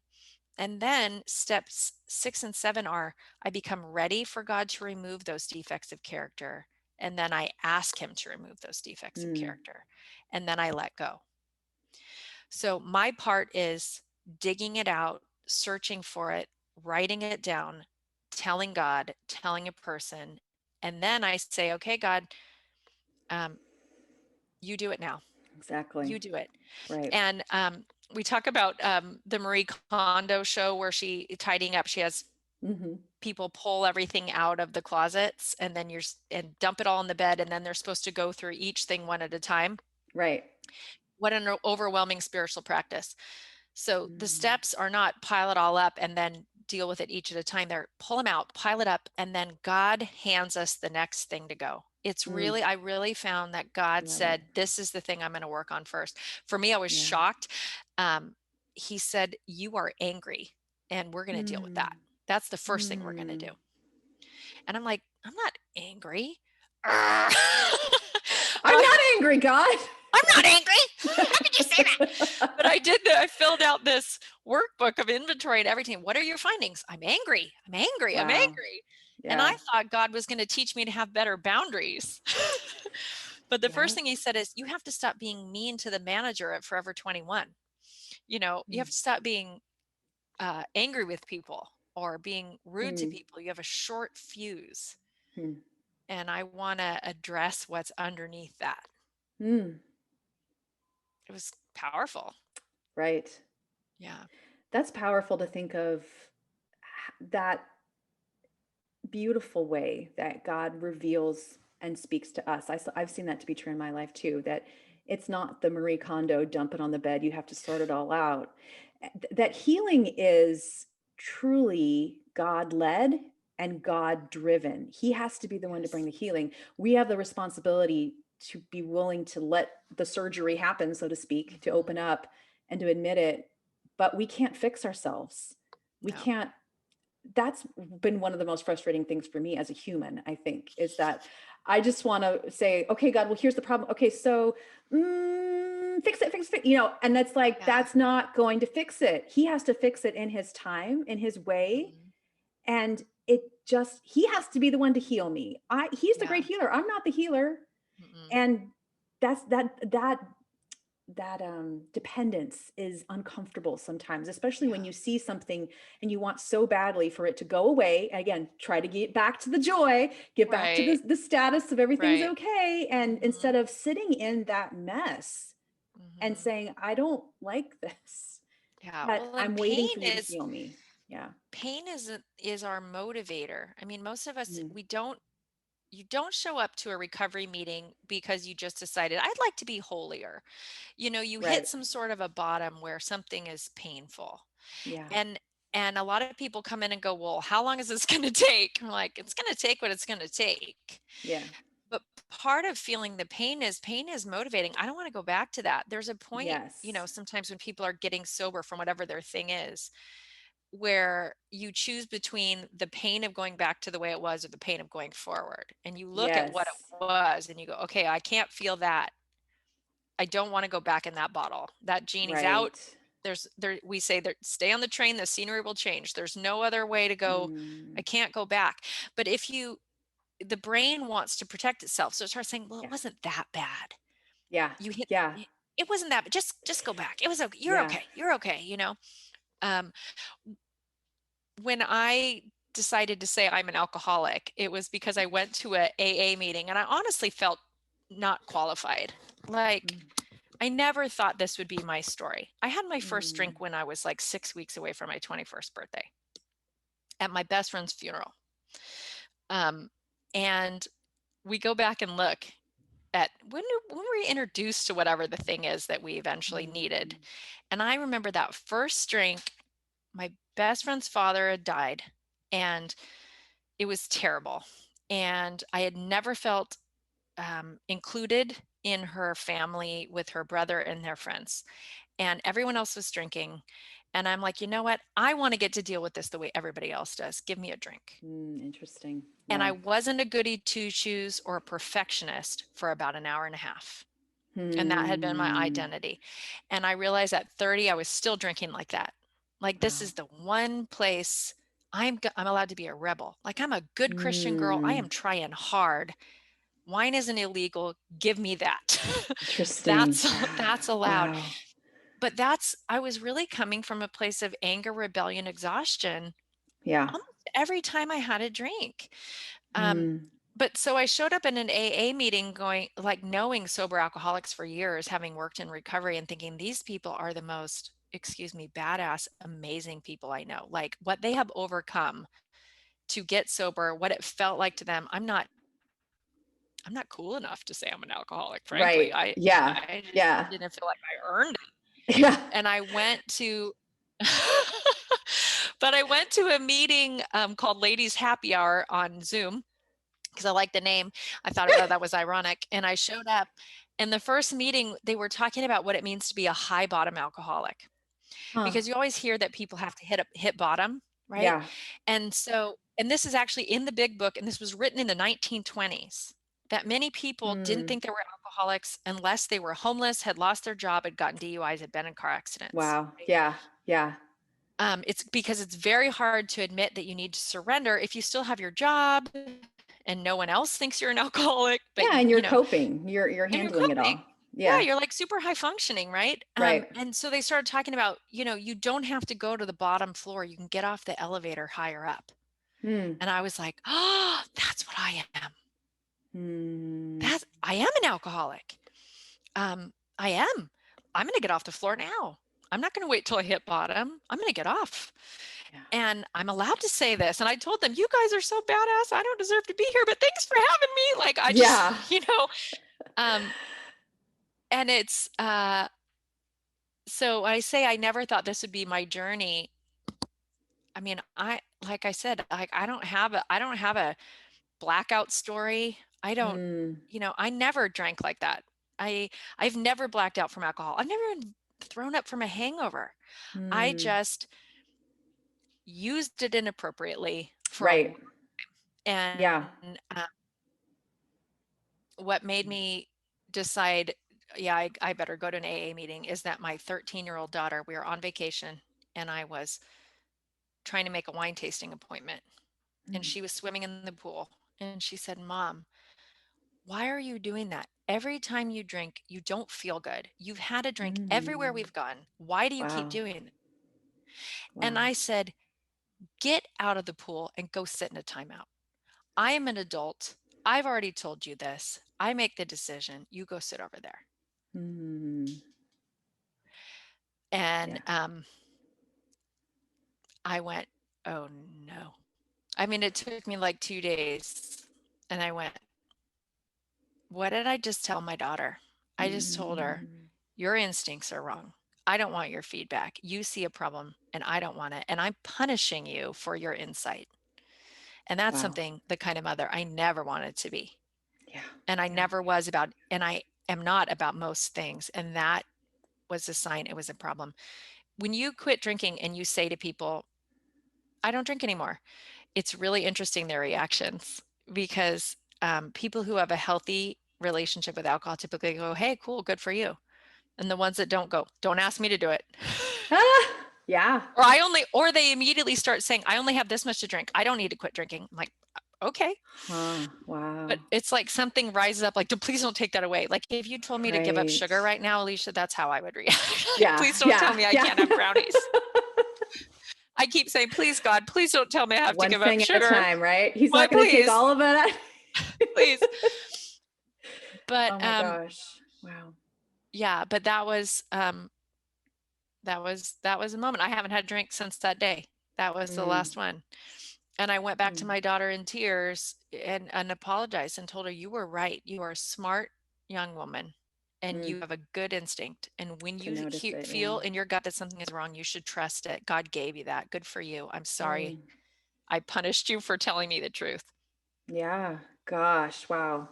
And then steps 6 and 7 are I become ready for God to remove those defects of character. And then I ask him to remove those defects of mm, character. And then I let go. So my part is digging it out, searching for it, writing it down, telling God, telling a person. And then I say, okay, God, um, you do it now. exactly. You do it. Right. And we talk about the Marie Kondo show where she tidying up. She has Hmm. people pull everything out of the closets and then and dump it all in the bed and then they're supposed to go through each thing one at a time. Right. What an overwhelming spiritual practice. So the Mm, steps are not pile it all up and then deal with it each at a time. They're pull them out, pile it up, and then God hands us the next thing to go. mm, I really found that God love it. said, this is the thing I'm going to work on first. For me, I was Yeah. shocked. He said, you are angry and we're going to deal with that. Mm, That's the first thing we're going to do. mm. And I'm like, I'm not angry. I'm But not angry, God. I'm not angry. How could you say that? But I filled out this workbook of inventory and everything. What are your findings? I'm angry. I'm angry. I'm Wow. angry. And I Yeah. thought God was going to teach me to have better boundaries. But the first Yeah. thing he said is, you have to stop being mean to the manager at Forever 21. You have to stop being angry with people or being rude to Mm. people. You have a short fuse. Mm. And I want to address what's underneath that. Mm. It was powerful. Right. Yeah. That's powerful to think of that beautiful way that God reveals and speaks to us. I've seen that to be true in my life too, that it's not the Marie Kondo dump it on the bed, you have to sort it all out. That healing is truly God led and God driven. He has to be the one to bring Yes. the healing. We have the responsibility to be willing to let the surgery happen, so to speak, to Mm-hmm. open up and to admit it. But we can't fix ourselves. We No. can't. That's been one of the most frustrating things for me as a human, I think, is that I just want to say, okay, God, well, here's the problem. Okay, so fix it, and that's like, Yeah. that's not going to fix it. He has to fix it in his time, in his way. Mm-hmm. And he has to be the one to heal me. He's the Yeah. great healer. I'm not the healer. Mm-mm. And that's that dependence is uncomfortable sometimes, especially when Yeah. you see something and you want so badly for it to go away. Again, try to get back to the joy, get back to Right. the status of everything's Right. okay. And Mm-hmm. instead of sitting in that mess and Mm-hmm. saying, I don't like this, Yeah. that Well, and I'm waiting for you to heal me. Yeah. pain is our motivator. I mean, most of us, Mm, you don't show up to a recovery meeting because you just decided, I'd like to be holier. You hit right. some sort of a bottom where something is painful. Yeah. And a lot of people come in and go, well, how long is this going to take? I'm like, it's going to take what it's going to take. Yeah. But part of feeling the pain is motivating. I don't want to go back to that. There's a point, Yes. sometimes when people are getting sober from whatever their thing is, where you choose between the pain of going back to the way it was or the pain of going forward. And you look at what Yes. it was and you go, okay, I can't feel that. I don't want to go back in that bottle. That genie's out. Right. We say that stay on the train, the scenery will change. There's no other way to go. I Mm, can't go back. But the brain wants to protect itself. So it starts saying, well, it yeah. wasn't that bad. Yeah. You hit, Yeah. it wasn't that, but just go back. It was okay. You're Yeah. okay. You're okay. Um, when I decided to say I'm an alcoholic, it was because I went to a AA meeting and I honestly felt not qualified. Like, Mm, I never thought this would be my story. I had my first mm, drink when I was like 6 weeks away from my 21st birthday at my best friend's funeral. Um, and we go back and look at when we were introduced to whatever the thing is that we eventually needed. mm. And I remember that first drink, my best friend's father had died, and it was terrible. And I had never felt included in her family with her brother and their friends. And everyone else was drinking. And I'm like, you know what? I want to get to deal with this the way everybody else does. Give me a drink. Interesting. And I Yeah. wasn't a goody two shoes or a perfectionist for about an hour and a half. And that had been my Hmm. identity. And I realized at 30, I was still drinking like that. Like, this Wow. is the one place I'm allowed to be a rebel. Like, I'm a good Christian girl. I Hmm. am trying hard. Wine isn't illegal. Give me that. Interesting. That's allowed. Wow. But I was really coming from a place of anger, rebellion, exhaustion Yeah. almost every time I had a drink. Um, Hmm. but so I showed up in an AA meeting going, like, knowing sober alcoholics for years, having worked in recovery and thinking these people are the most, excuse me, badass, amazing people I know. Like, what they have overcome to get sober, what it felt like to them. I'm not cool enough to say I'm an alcoholic, frankly. Right. Yeah. I just Yeah. didn't feel like I earned it. Yeah. And I went to but I went to a meeting called Ladies Happy Hour on Zoom because I liked the name. I thought that was ironic. And I showed up. And the first meeting, they were talking about what it means to be a high bottom alcoholic, Huh. because you always hear that people have to hit bottom, right? Yeah. And this is actually in the big book, and this was written in the 1920s. that many people didn't Mm. think they were alcoholics unless they were homeless, had lost their job, had gotten DUIs, had been in car accidents. Wow. Yeah. Yeah. It's because it's very hard to admit that you need to surrender if you still have your job and no one else thinks you're an alcoholic, but Yeah. And you you're know, coping. You're and you're handling it coping. all. Yeah, Yeah. you're like super high functioning, right? Right. And so they started talking about, you don't have to go to the bottom floor. You can get off the elevator higher up. Mm. And I was like, oh, that's what I am. Mm. I am an alcoholic. I am. I'm going to get off the floor now. I'm not going to wait till I hit bottom. I'm going to get off. Yeah. And I'm allowed to say this. And I told them, you guys are so badass. I don't deserve to be here, but thanks for having me. Like, I Yeah. just, um, and it's, so I say I never thought this would be my journey. I mean, like I said, I don't have a blackout story. I don't, Mm. I never drank like that. I've never blacked out from alcohol. I've never even thrown up from a hangover. I Mm. just used it inappropriately for a Right. long time. Yeah. And what made me decide, yeah, I better go to an AA meeting is that my 13-year-old daughter, we were on vacation and I was trying to make a wine tasting appointment and Mm. she was swimming in the pool and she said, Mom, why are you doing that? Every time you drink, you don't feel good. You've had a drink everywhere Mm. we've gone. Why do you keep Wow. doing it? And Wow. I said, get out of the pool and go sit in a timeout. I am an adult. I've already told you this. I make the decision. You go sit over there. Mm. And Yeah. I went, oh no. I mean, it took me like 2 days. And I went, what did I just tell my daughter? I just told her, Mm. your instincts are wrong. I don't want your feedback. You see a problem and I don't want it. And I'm punishing you for your insight. And that's Wow. something, the kind of mother I never wanted to be. Yeah. And I Yeah. never was about, and I am not about most things. And that was a sign it was a problem. When you quit drinking and you say to people, I don't drink anymore, it's really interesting their reactions because people who have a healthy relationship with alcohol typically go, hey, cool, good for you. And the ones that don't go, don't ask me to do it. Ah, yeah. Or they immediately start saying, I only have this much to drink. I don't need to quit drinking. I'm like, okay. Huh. But Wow. it's like something rises up, like, please don't take that away. Like if you told me to give up Right. sugar right now, Alicia, that's how I would react. Like, Yeah. please don't tell Yeah. me I Yeah. can't have brownies. I keep saying, please, God, please don't tell me I have to One give up thing at a sugar. time, right? He's Why, not going to take please, all of it. please. But Oh my gosh. Wow. yeah, but that was a moment. I haven't had a drink since that day. That was the Mm. last one. And I went back to Mm. my daughter in tears and apologized and told her, you were right. You are a smart young woman and Mm. you have a good instinct. And when To you notice it. Yeah. feel in your gut that something is wrong, you should trust it. God gave you that. Good for you. I'm sorry. Mm. I punished you for telling me the truth. Yeah. Gosh. Wow.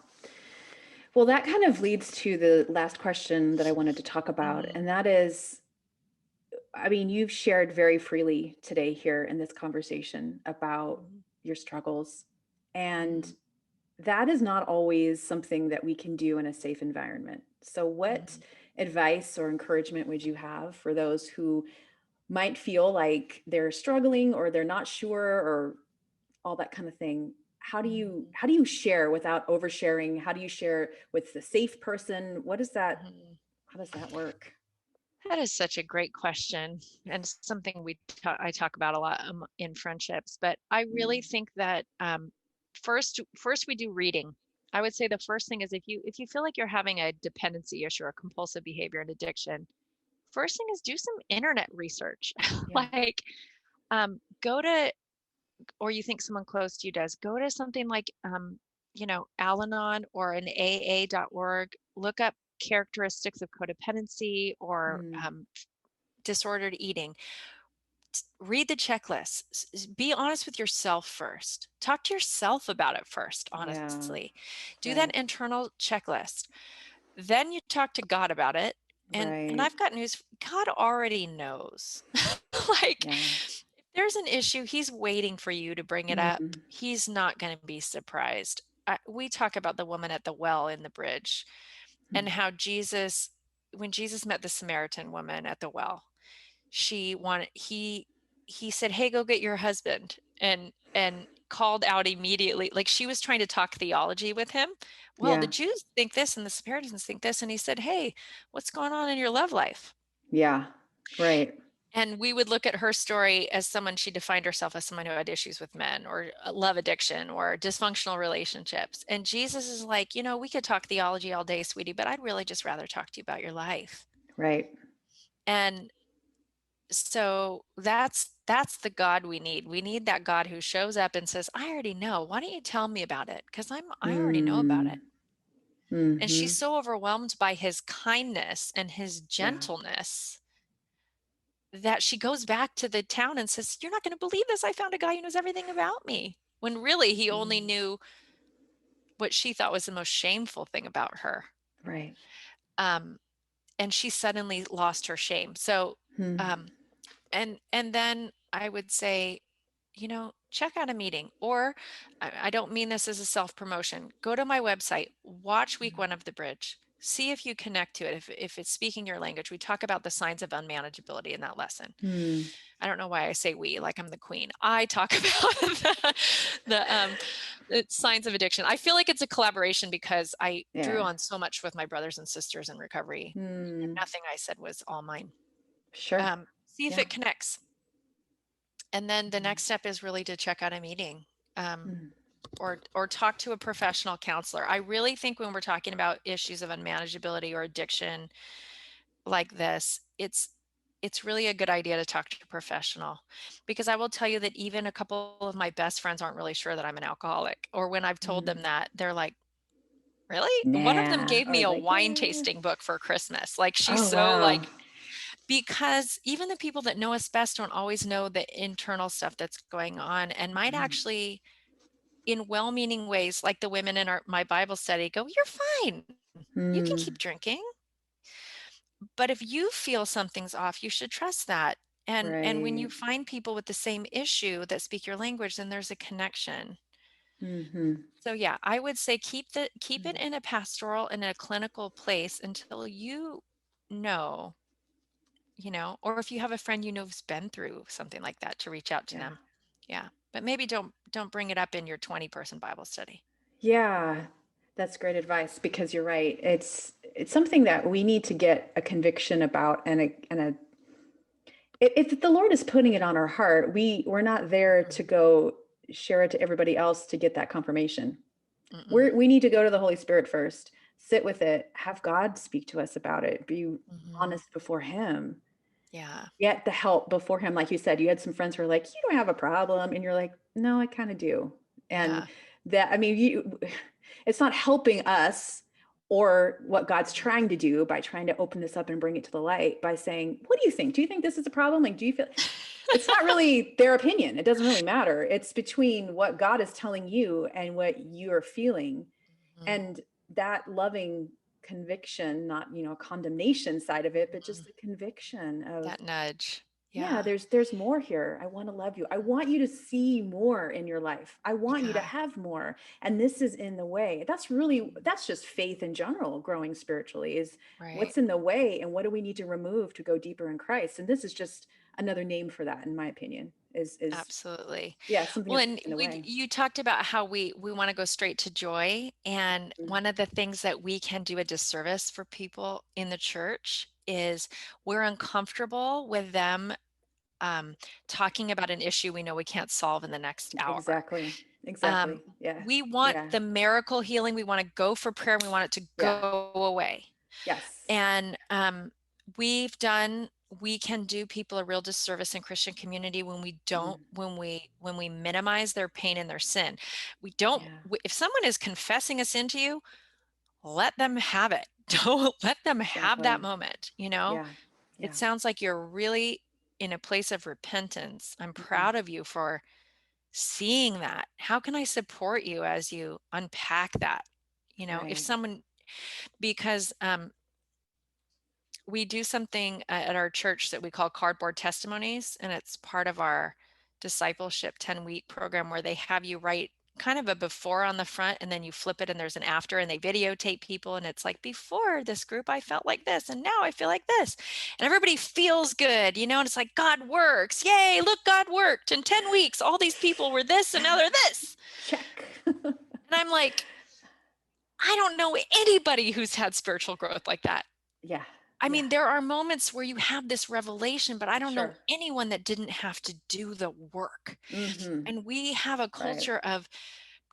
Well, that kind of leads to the last question that I wanted to talk about. Mhm, And that is, I mean, you've shared very freely today here in this conversation about mhm, your struggles. And mhm, that is not always something that we can do in a safe environment. So, what mhm, advice or encouragement would you have for those who might feel like they're struggling or they're not sure or all that kind of thing? mhm, How do you share without oversharing? How do you share with the safe person? What is that? mhm. How does that work? That is such a great question and something I talk about a lot in friendships. But I really Mm. think that first we do reading. I would say the first thing is if you feel like you're having a dependency issue or compulsive behavior and addiction, first thing is do some internet research. Yeah. Like go to or you think someone close to you does, go to something like Al-Anon or an AA.org. Look up characteristics of codependency or Mm. disordered eating. Read the checklist. Be honest with yourself first. Talk to yourself about it first, Yeah. honestly. Do that Right. internal checklist. Then you talk to God about it. And Right. I've got news. God already knows. Like Yeah. if there's an issue, he's waiting for you to bring it up. Mm. He's not going to be surprised. we talk about the woman at the well in the bridge, and how Jesus, when Jesus met the Samaritan woman at the well, she wanted he said, "Hey, go get your husband," and called out immediately, like she was trying to talk theology with him. Well, the Yeah. Jews think this and the Samaritans think this, and he said, "Hey, what's going on in your love life?" Yeah. Right. And we would look at her story as someone, she defined herself as someone who had issues with men or love addiction or dysfunctional relationships. And Jesus is like, we could talk theology all day, sweetie, but I'd really just rather talk to you about your life. Right. And so that's the God we need. We need that God who shows up and says, "I already know. Why don't you tell me about it? Because I already know about it." Mm. And she's Mhm. so overwhelmed by his kindness and his Yeah. gentleness that she goes back to the town and says, "You're not going to believe this. I found a guy who knows everything about me." When really he only Mm. knew what she thought was the most shameful thing about her. Right. Um, and she suddenly lost her shame. So, Hmm. um, and then I would say, check out a meeting. Or I don't mean this as a self-promotion. Go to my website, watch week 1 of The Bridge, see if you connect to it. If it's speaking your language, we talk about the signs of unmanageability in that lesson. Hmm. I don't know why I say we, like I'm the queen. I talk about the signs of addiction. I feel like it's a collaboration because I drew Yeah. on so much with my brothers and sisters in recovery, and Hmm. nothing I said was all mine. Sure. See if Yeah. it connects. And then the Mhm. next step is really to check out a meeting, Mm. or talk to a professional counselor. I really think when we're talking about issues of unmanageability or addiction like this, it's really a good idea to talk to a professional, because I will tell you that even a couple of my best friends aren't really sure that I'm an alcoholic. Or when I've told them Mm. that, they're like, "Really?" One of them Nah. gave me Or a like, wine yeah. tasting book for Christmas. Like she's Oh, so wow. like, because even the people that know us best don't always know the internal stuff that's going on, and might Mhm. actually, in well-meaning ways, like the women in my Bible study, go, "You're fine. You can Mm. keep drinking." But if you feel something's off, you should trust that. And when you Right. find people with the same issue that speak your language, then there's a connection. Mhm. So yeah, I would say keep it Mm. in a pastoral and a clinical place until know, or if you have a friend who's been through something like that, to reach out to Yeah. them. Yeah. But maybe don't bring it up in your 20-person Bible study. Yeah. That's great advice because you're right. It's something that we need to get a conviction about and a if the Lord is putting it on our heart, we're not there to go share it to everybody else to get that confirmation. Mm-mm. We need to go to the Holy Spirit first, sit with it, have God speak to us about it, be Mm-hmm. honest before Him, Yeah. get the help before Him. Like you said, you had some friends who were like, "You don't have a problem," and you're like, "No, I kind of do." And Yeah. that, I mean, it's not helping us or what God's trying to do by trying to open this up and bring it to the light by saying, "What do you think? Do you think this is a problem? Like, do you feel?" It's not really their opinion. It doesn't really matter. It's between what God is telling you and what you're feeling. Mhm, And that loving conviction, not, condemnation side of it, but just mhm. the conviction of, That nudge. yeah, Yeah. there's more here. I want to love you. I want you to see more in your life. I want you to Yeah. have more. And this is in the way. That's just faith in general, growing spiritually is Right. what's in the way and what do we need to remove to go deeper in Christ? And this is just another name for that, in my opinion, is Absolutely. yeah, something Well, that's and in the way. you talked about how we want to go straight to joy. And Mm. one of the things that we can do a disservice for people in the church is we're uncomfortable with them um, talking about an issue we know we can't solve in the next hour. Exactly. Um, Exactly. Yeah. we want Yeah. the miracle healing. We want to go for prayer. And we want it to Yeah. go away. Yes. And we can do people a real disservice in Christian community when we don't, Mm. when we minimize their pain and their sin. We don't, Yeah. if someone is confessing a sin to you, let them have it. Don't let them have that Exactly. moment. Yeah. It Yeah. sounds like you're really in a place of repentance. I'm Mhm. proud of you for seeing that. How can I support you as you unpack that? If Right. someone, because we do something at our church that we call cardboard testimonies, and it's part of our discipleship 10-week program where they have you write kind of a before on the front, and then you flip it and there's an after, and they videotape people, and it's like, before this group I felt like this, and now I feel like this, and everybody feels good, and it's like, God works, yay, look, God worked in 10 weeks, all these people were this and now they're this. Check. And I'm like, I don't know anybody who's had spiritual growth like that. Yeah. I Yeah. mean, there are moments where you have this revelation, but I don't know Sure. anyone that didn't have to do the work. Mm-hmm. And we have a Right. culture of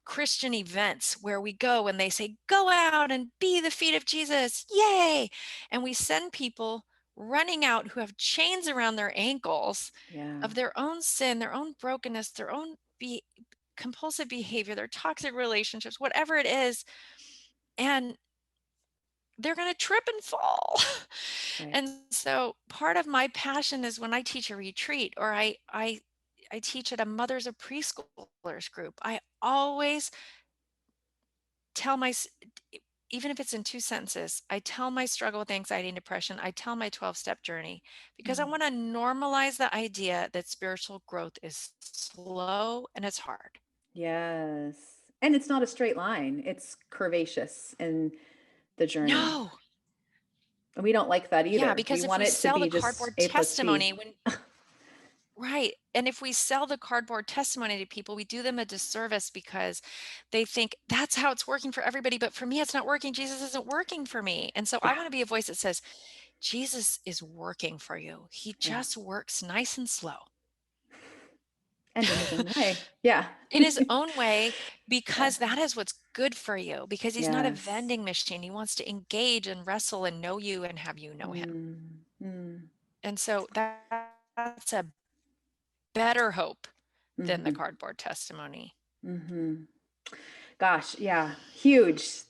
Christian events where we go and they say, go out and be the feet of Jesus. Yay. And we send people running out who have chains around their ankles Yeah. of their own sin, their own brokenness, their own compulsive behavior, their toxic relationships, whatever it is. And they're going to trip and fall. Right. And so part of my passion is when I teach a retreat, or I teach at a mothers of preschoolers group, I always tell even if it's in 2 sentences, I tell my struggle with anxiety and depression, I tell my 12-step journey, because I Mm. want to normalize the idea that spiritual growth is slow and it's hard. Yes. And it's not a straight line. It's curvaceous in the journey. No. And we don't like that Yeah, either. We because if want we it to sell the be just cardboard A plus B. testimony when right. And if we sell the cardboard testimony to people, we do them a disservice because they think that's how it's working for everybody. But for me, it's not working. Jesus isn't working for me. And so I Yeah. want to be a voice that says, Jesus is working for you. He Yeah. just works nice and slow And in his own way. Yeah. in his own way, Yeah. because that is what's good for you, because he's not a Yes. vending machine. He wants to engage and wrestle and know you and have you know him. Mm. Mm. And so that's a better hope than the Mm-hmm. cardboard testimony. Mm-hmm. Gosh, yeah. Huge.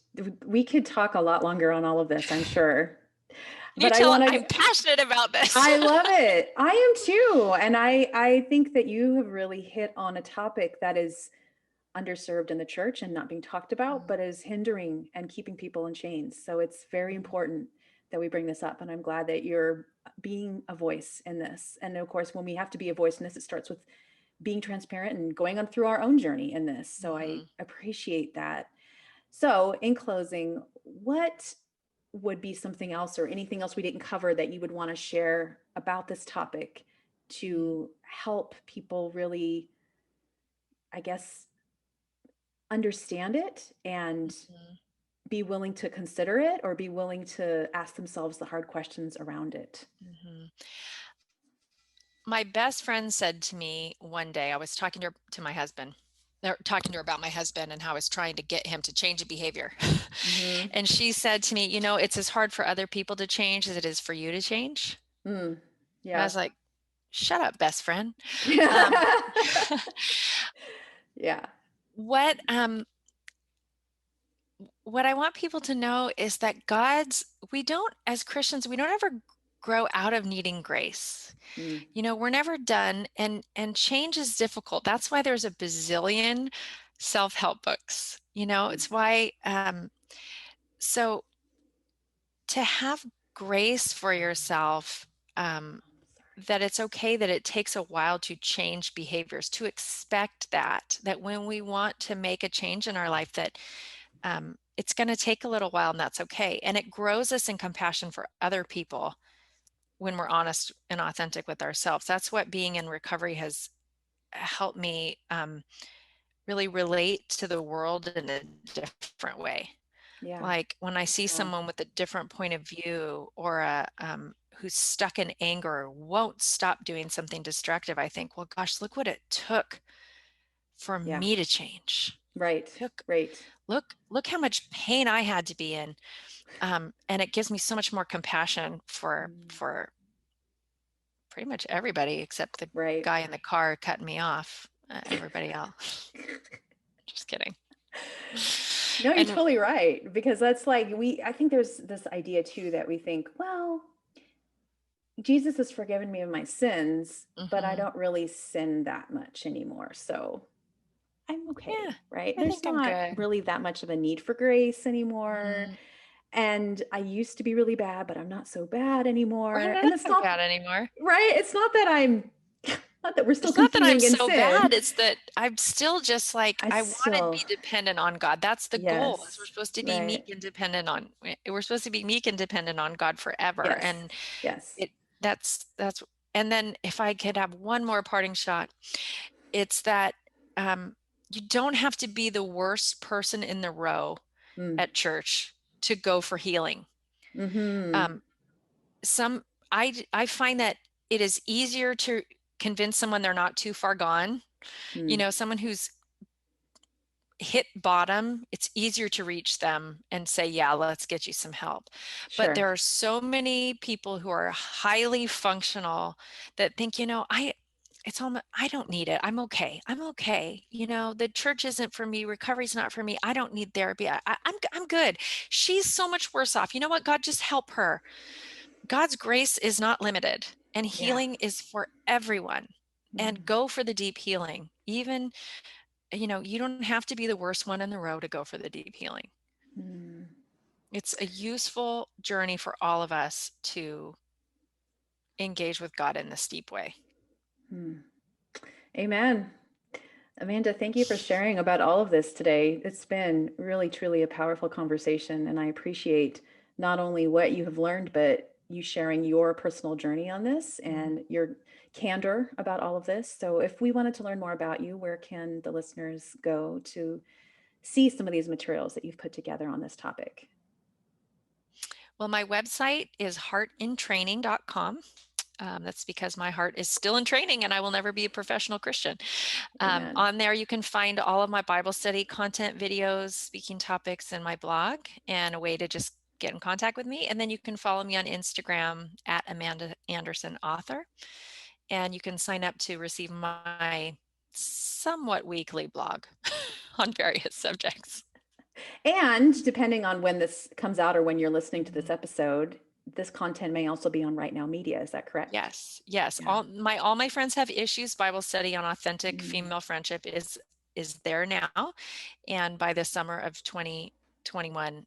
We could talk a lot longer on all of this, I'm sure. Can you But I tell want to I'm passionate about this? I love it. I am too. And I think that you have really hit on a topic that is underserved in the church and not being talked about, Mhm, but is hindering and keeping people in chains. So it's very mhm, important that we bring this up. And I'm glad that you're being a voice in this. And of course, when we have to be a voice in this, it starts with being transparent and going on through our own journey in this. So I mhm, appreciate that. So, in closing, what would be something else or anything else we didn't cover that you would want to share about this topic mhm, to help people really, I guess, understand it and mhm, be willing to consider it or be willing to ask themselves the hard questions around it? mhm. My best friend said to me one day, I was talking to my husband, or talking to her about my husband and how I was trying to get him to change a behavior. Mm-hmm. And she said to me, it's as hard for other people to change as it is for you to change. Mm. And I Yeah. was like, shut up, best friend. Um, Yeah. what what I want people to know is that we don't, as Christians, we don't ever grow out of needing grace. Mm. We're never done, and change is difficult. That's why there's a bazillion self-help books. Mm. It's why so to have grace for yourself, that it's okay that it takes a while to change behaviors, to expect that when we want to make a change in our life, that it's going to take a little while, and that's okay. And it grows us in compassion for other people when we're honest and authentic with ourselves. That's what being in recovery has helped me really relate to the world in a different way. Yeah. Like when I see Yeah. someone with a different point of view, or who's stuck in anger, or won't stop doing something destructive, I think, well, gosh, look what it took for Yeah. me to change. Right. Took Right. look how much pain I had to be in. And it gives me so much more compassion Mm. for pretty much everybody except the Right. guy in the car cutting me off. Everybody else. Just kidding. No, you're And totally right. Because that's like, I think there's this idea too that we think, well, Jesus has forgiven me of my sins, but I mhm, don't really sin that much anymore. So I'm yeah, okay, right? I There's think I'm not good. really that much of a need for grace anymore. Mhm. And I used to be really bad, but I'm not so bad Right, anymore. I'm And not it's so not bad anymore. right. It's not that I'm Not that we're still It's not that I'm continuing in so sin. bad, it's that I'm still just like, I I wanna still, be dependent on God. That's the goal, is we're yes, supposed to be meek right. and dependent on we're supposed to be meek and dependent on God forever, Yes, and yes. it that's and then if I could have one more parting shot, it's that, um, you don't have to be the worst person in the row Mm. at church to go for healing. Mm-hmm. Um, some I find that it is easier to convince someone they're not too far gone. You Mm. know, someone who's hit bottom, it's easier to reach them and say, yeah, let's get you some help. But Sure. there are so many people who are highly functional that think, it's almost, I don't need it. I'm okay. I'm okay. The church isn't for me. Recovery's not for me. I don't need therapy. I'm good. She's so much worse off. You know what? God, just help her. God's grace is not limited, and Yeah. healing is for everyone. And Mm. go for the deep healing. Even, you don't have to be the worst one in the row to go for the deep healing. Mm. It's a useful journey for all of us to engage with God in this deep way. Mm. Amen. Amanda, thank you for sharing about all of this today. It's been really, truly a powerful conversation, and I appreciate not only what you have learned, but you sharing your personal journey on this Mhm. and your candor about all of this. So, if we wanted to learn more about you, where can the listeners go to see some of these materials that you've put together on this topic? Well, my website is heartintraining.com. That's because my heart is still in training and I will never be a professional Christian. Amen. On there, you can find all of my Bible study content, videos, speaking topics, and my blog, and a way to just get in contact with me. And then you can follow me on Instagram at Amanda Anderson Author. And you can sign up to receive my somewhat weekly blog on various subjects. And depending on when this comes out or when you're listening to this Mhm. episode, this content may also be on Right Now Media. Is that correct? Yes, yes. Yeah. All my friends have issues. Bible study on authentic Mm, female friendship is there now, and by the summer of 2021,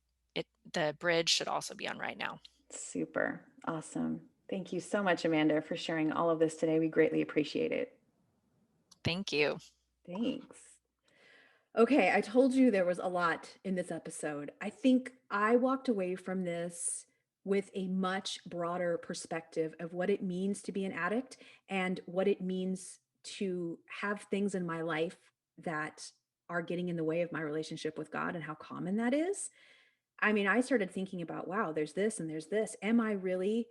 the bridge should also be on right now. super. Awesome. Thank you so much, Amanda, for sharing all of this today. We greatly appreciate it. Thank you. Thanks. Okay, I told you there was a lot in this episode. I think I walked away from this with a much broader perspective of what it means to be an addict and what it means to have things in my life that are getting in the way of my relationship with God and how common that is. I mean, I started thinking about, wow, there's this and there's this. Am I really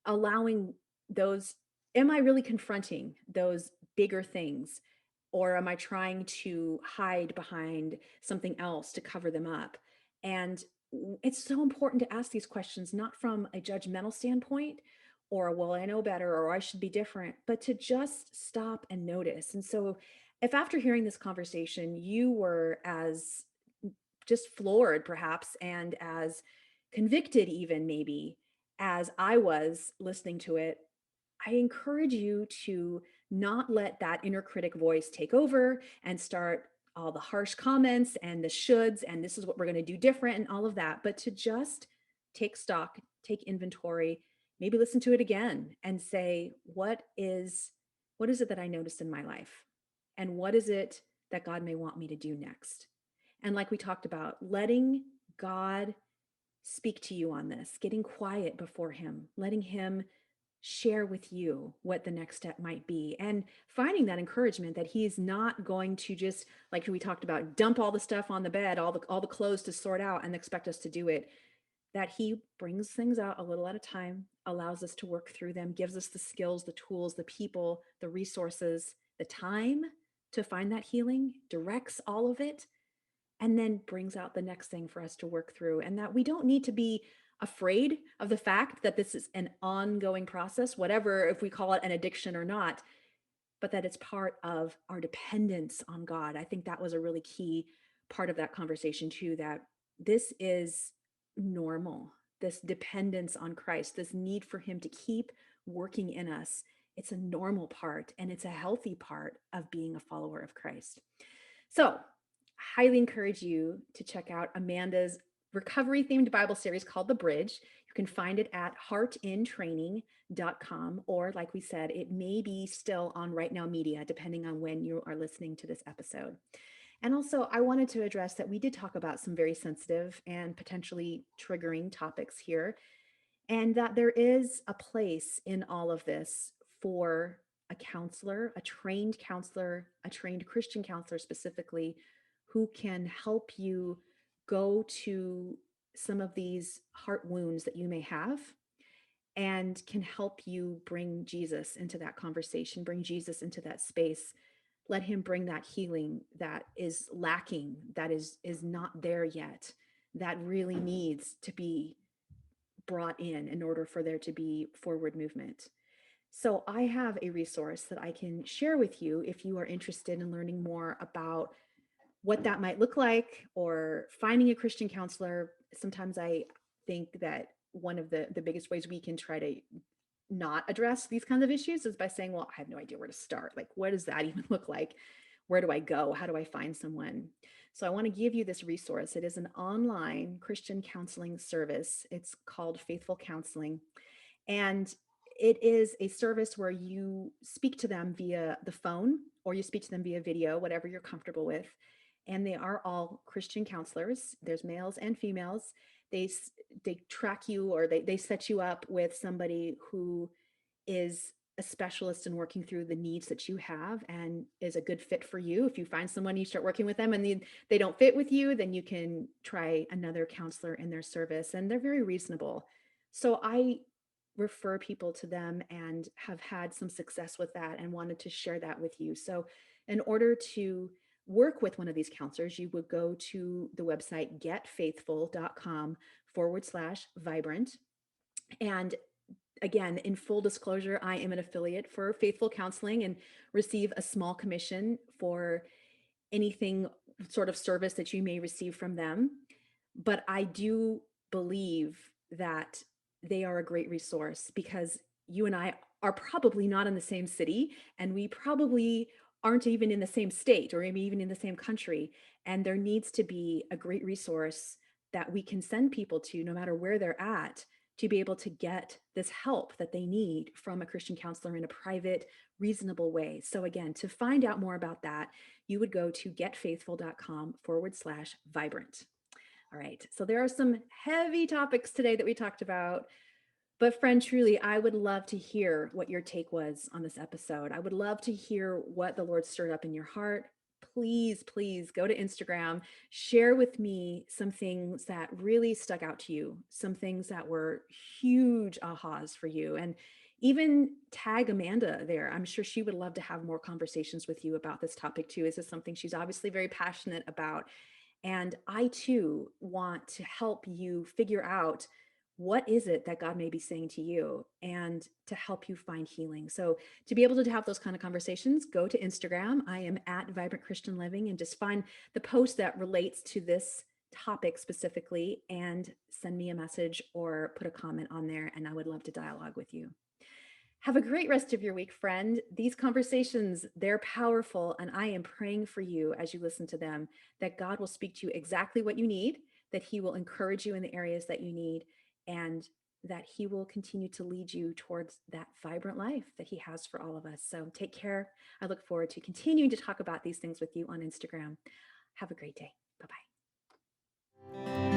allowing those, am I really confronting those bigger things? Or am I trying to hide behind something else to cover them up? And it's so important to ask these questions, not from a judgmental standpoint or, well, I know better or I should be different, but to just stop and notice. And so, if after hearing this conversation, you were as just floored, perhaps, and as convicted, even maybe, as I was listening to it, I encourage you to not let that inner critic voice take over and start all the harsh comments and the shoulds and this is what we're going to do different and all of that, but to just take stock, take inventory, maybe listen to it again and say, what is it that I noticed in my life? And what is it that God may want me to do next? And like we talked about, letting God speak to you on this, getting quiet before Him, letting Him share with you what the next step might be, and finding that encouragement that He's not going to just, like we talked about, dump all the stuff on the bed, all the clothes to sort out and expect us to do it. That He brings things out a little at a time, allows us to work through them, gives us the skills, the tools, the people, the resources, the time to find that healing, directs all of it, and then brings out the next thing for us to work through. And that we don't need to be afraid of the fact that this is an ongoing process, whatever, if we call it an addiction or not, but that it's part of our dependence on God. I think that was a really key part of that conversation, too, that this is normal, this dependence on Christ, this need for Him to keep working in us. It's a normal part and it's a healthy part of being a follower of Christ. So, highly encourage you to check out Amanda's recovery themed Bible series called The Bridge. You can find it at heartintraining.com, or like we said, it may be still on Right Now Media, depending on when you are listening to this episode. And also, I wanted to address that we did talk about some very sensitive and potentially triggering topics here, and that there is a place in all of this for a counselor, a trained Christian counselor specifically, who can help you go to some of these heart wounds that you may have and can help you bring Jesus into that conversation, bring Jesus into that space. Let him bring that healing that is lacking, that is not there yet, that really needs to be brought in order for there to be forward movement. So I have a resource that I can share with you if you are interested in learning more about what that might look like or finding a Christian counselor. Sometimes I think that one of the biggest ways we can try to not address these kinds of issues is by saying, well, I have no idea where to start. Like, what does that even look like? Where do I go? How do I find someone? So I want to give you this resource. It is an online Christian counseling service. It's called Faithful Counseling. And it is a service where you speak to them via the phone or you speak to them via video, whatever you're comfortable with. And they are all Christian counselors. There's males and females. They they track you, or they set you up with somebody who is a specialist in working through the needs that you have and is a good fit for you. If you find someone, you start working with them and they don't fit with you, then you can try another counselor in their service, and they're very reasonable. So I refer people to them and have had some success with that and wanted to share that with you. So in order to work with one of these counselors, you would go to the website getfaithful.com/vibrant. And again, in full disclosure, I am an affiliate for Faithful Counseling and receive a small commission for anything sort of service that you may receive from them. But I do believe that they are a great resource because you and I are probably not in the same city, and we probably aren't even in the same state or maybe even in the same country. And there needs to be a great resource that we can send people to, no matter where they're at, to be able to get this help that they need from a Christian counselor in a private, reasonable way. So again, to find out more about that, you would go to getfaithful.com/vibrant. All right. So there are some heavy topics today that we talked about. But friend, truly, I would love to hear what your take was on this episode. I would love to hear what the Lord stirred up in your heart. Please, please go to Instagram, share with me some things that really stuck out to you, some things that were huge ahas for you, and even tag Amanda there. I'm sure she would love to have more conversations with you about this topic too. This is something she's obviously very passionate about. And I too want to help you figure out what is it that God may be saying to you and to help you find healing. So to be able to have those kind of conversations, go to Instagram. I am at Vibrant Christian Living, and just find the post that relates to this topic specifically and send me a message or put a comment on there. And I would love to dialogue with you. Have a great rest of your week, friend. These conversations, they're powerful, and I am praying for you as you listen to them, that God will speak to you exactly what you need, that he will encourage you in the areas that you need, and that he will continue to lead you towards that vibrant life that he has for all of us. So take care. I look forward to continuing to talk about these things with you on Instagram. Have a great day. Bye-bye.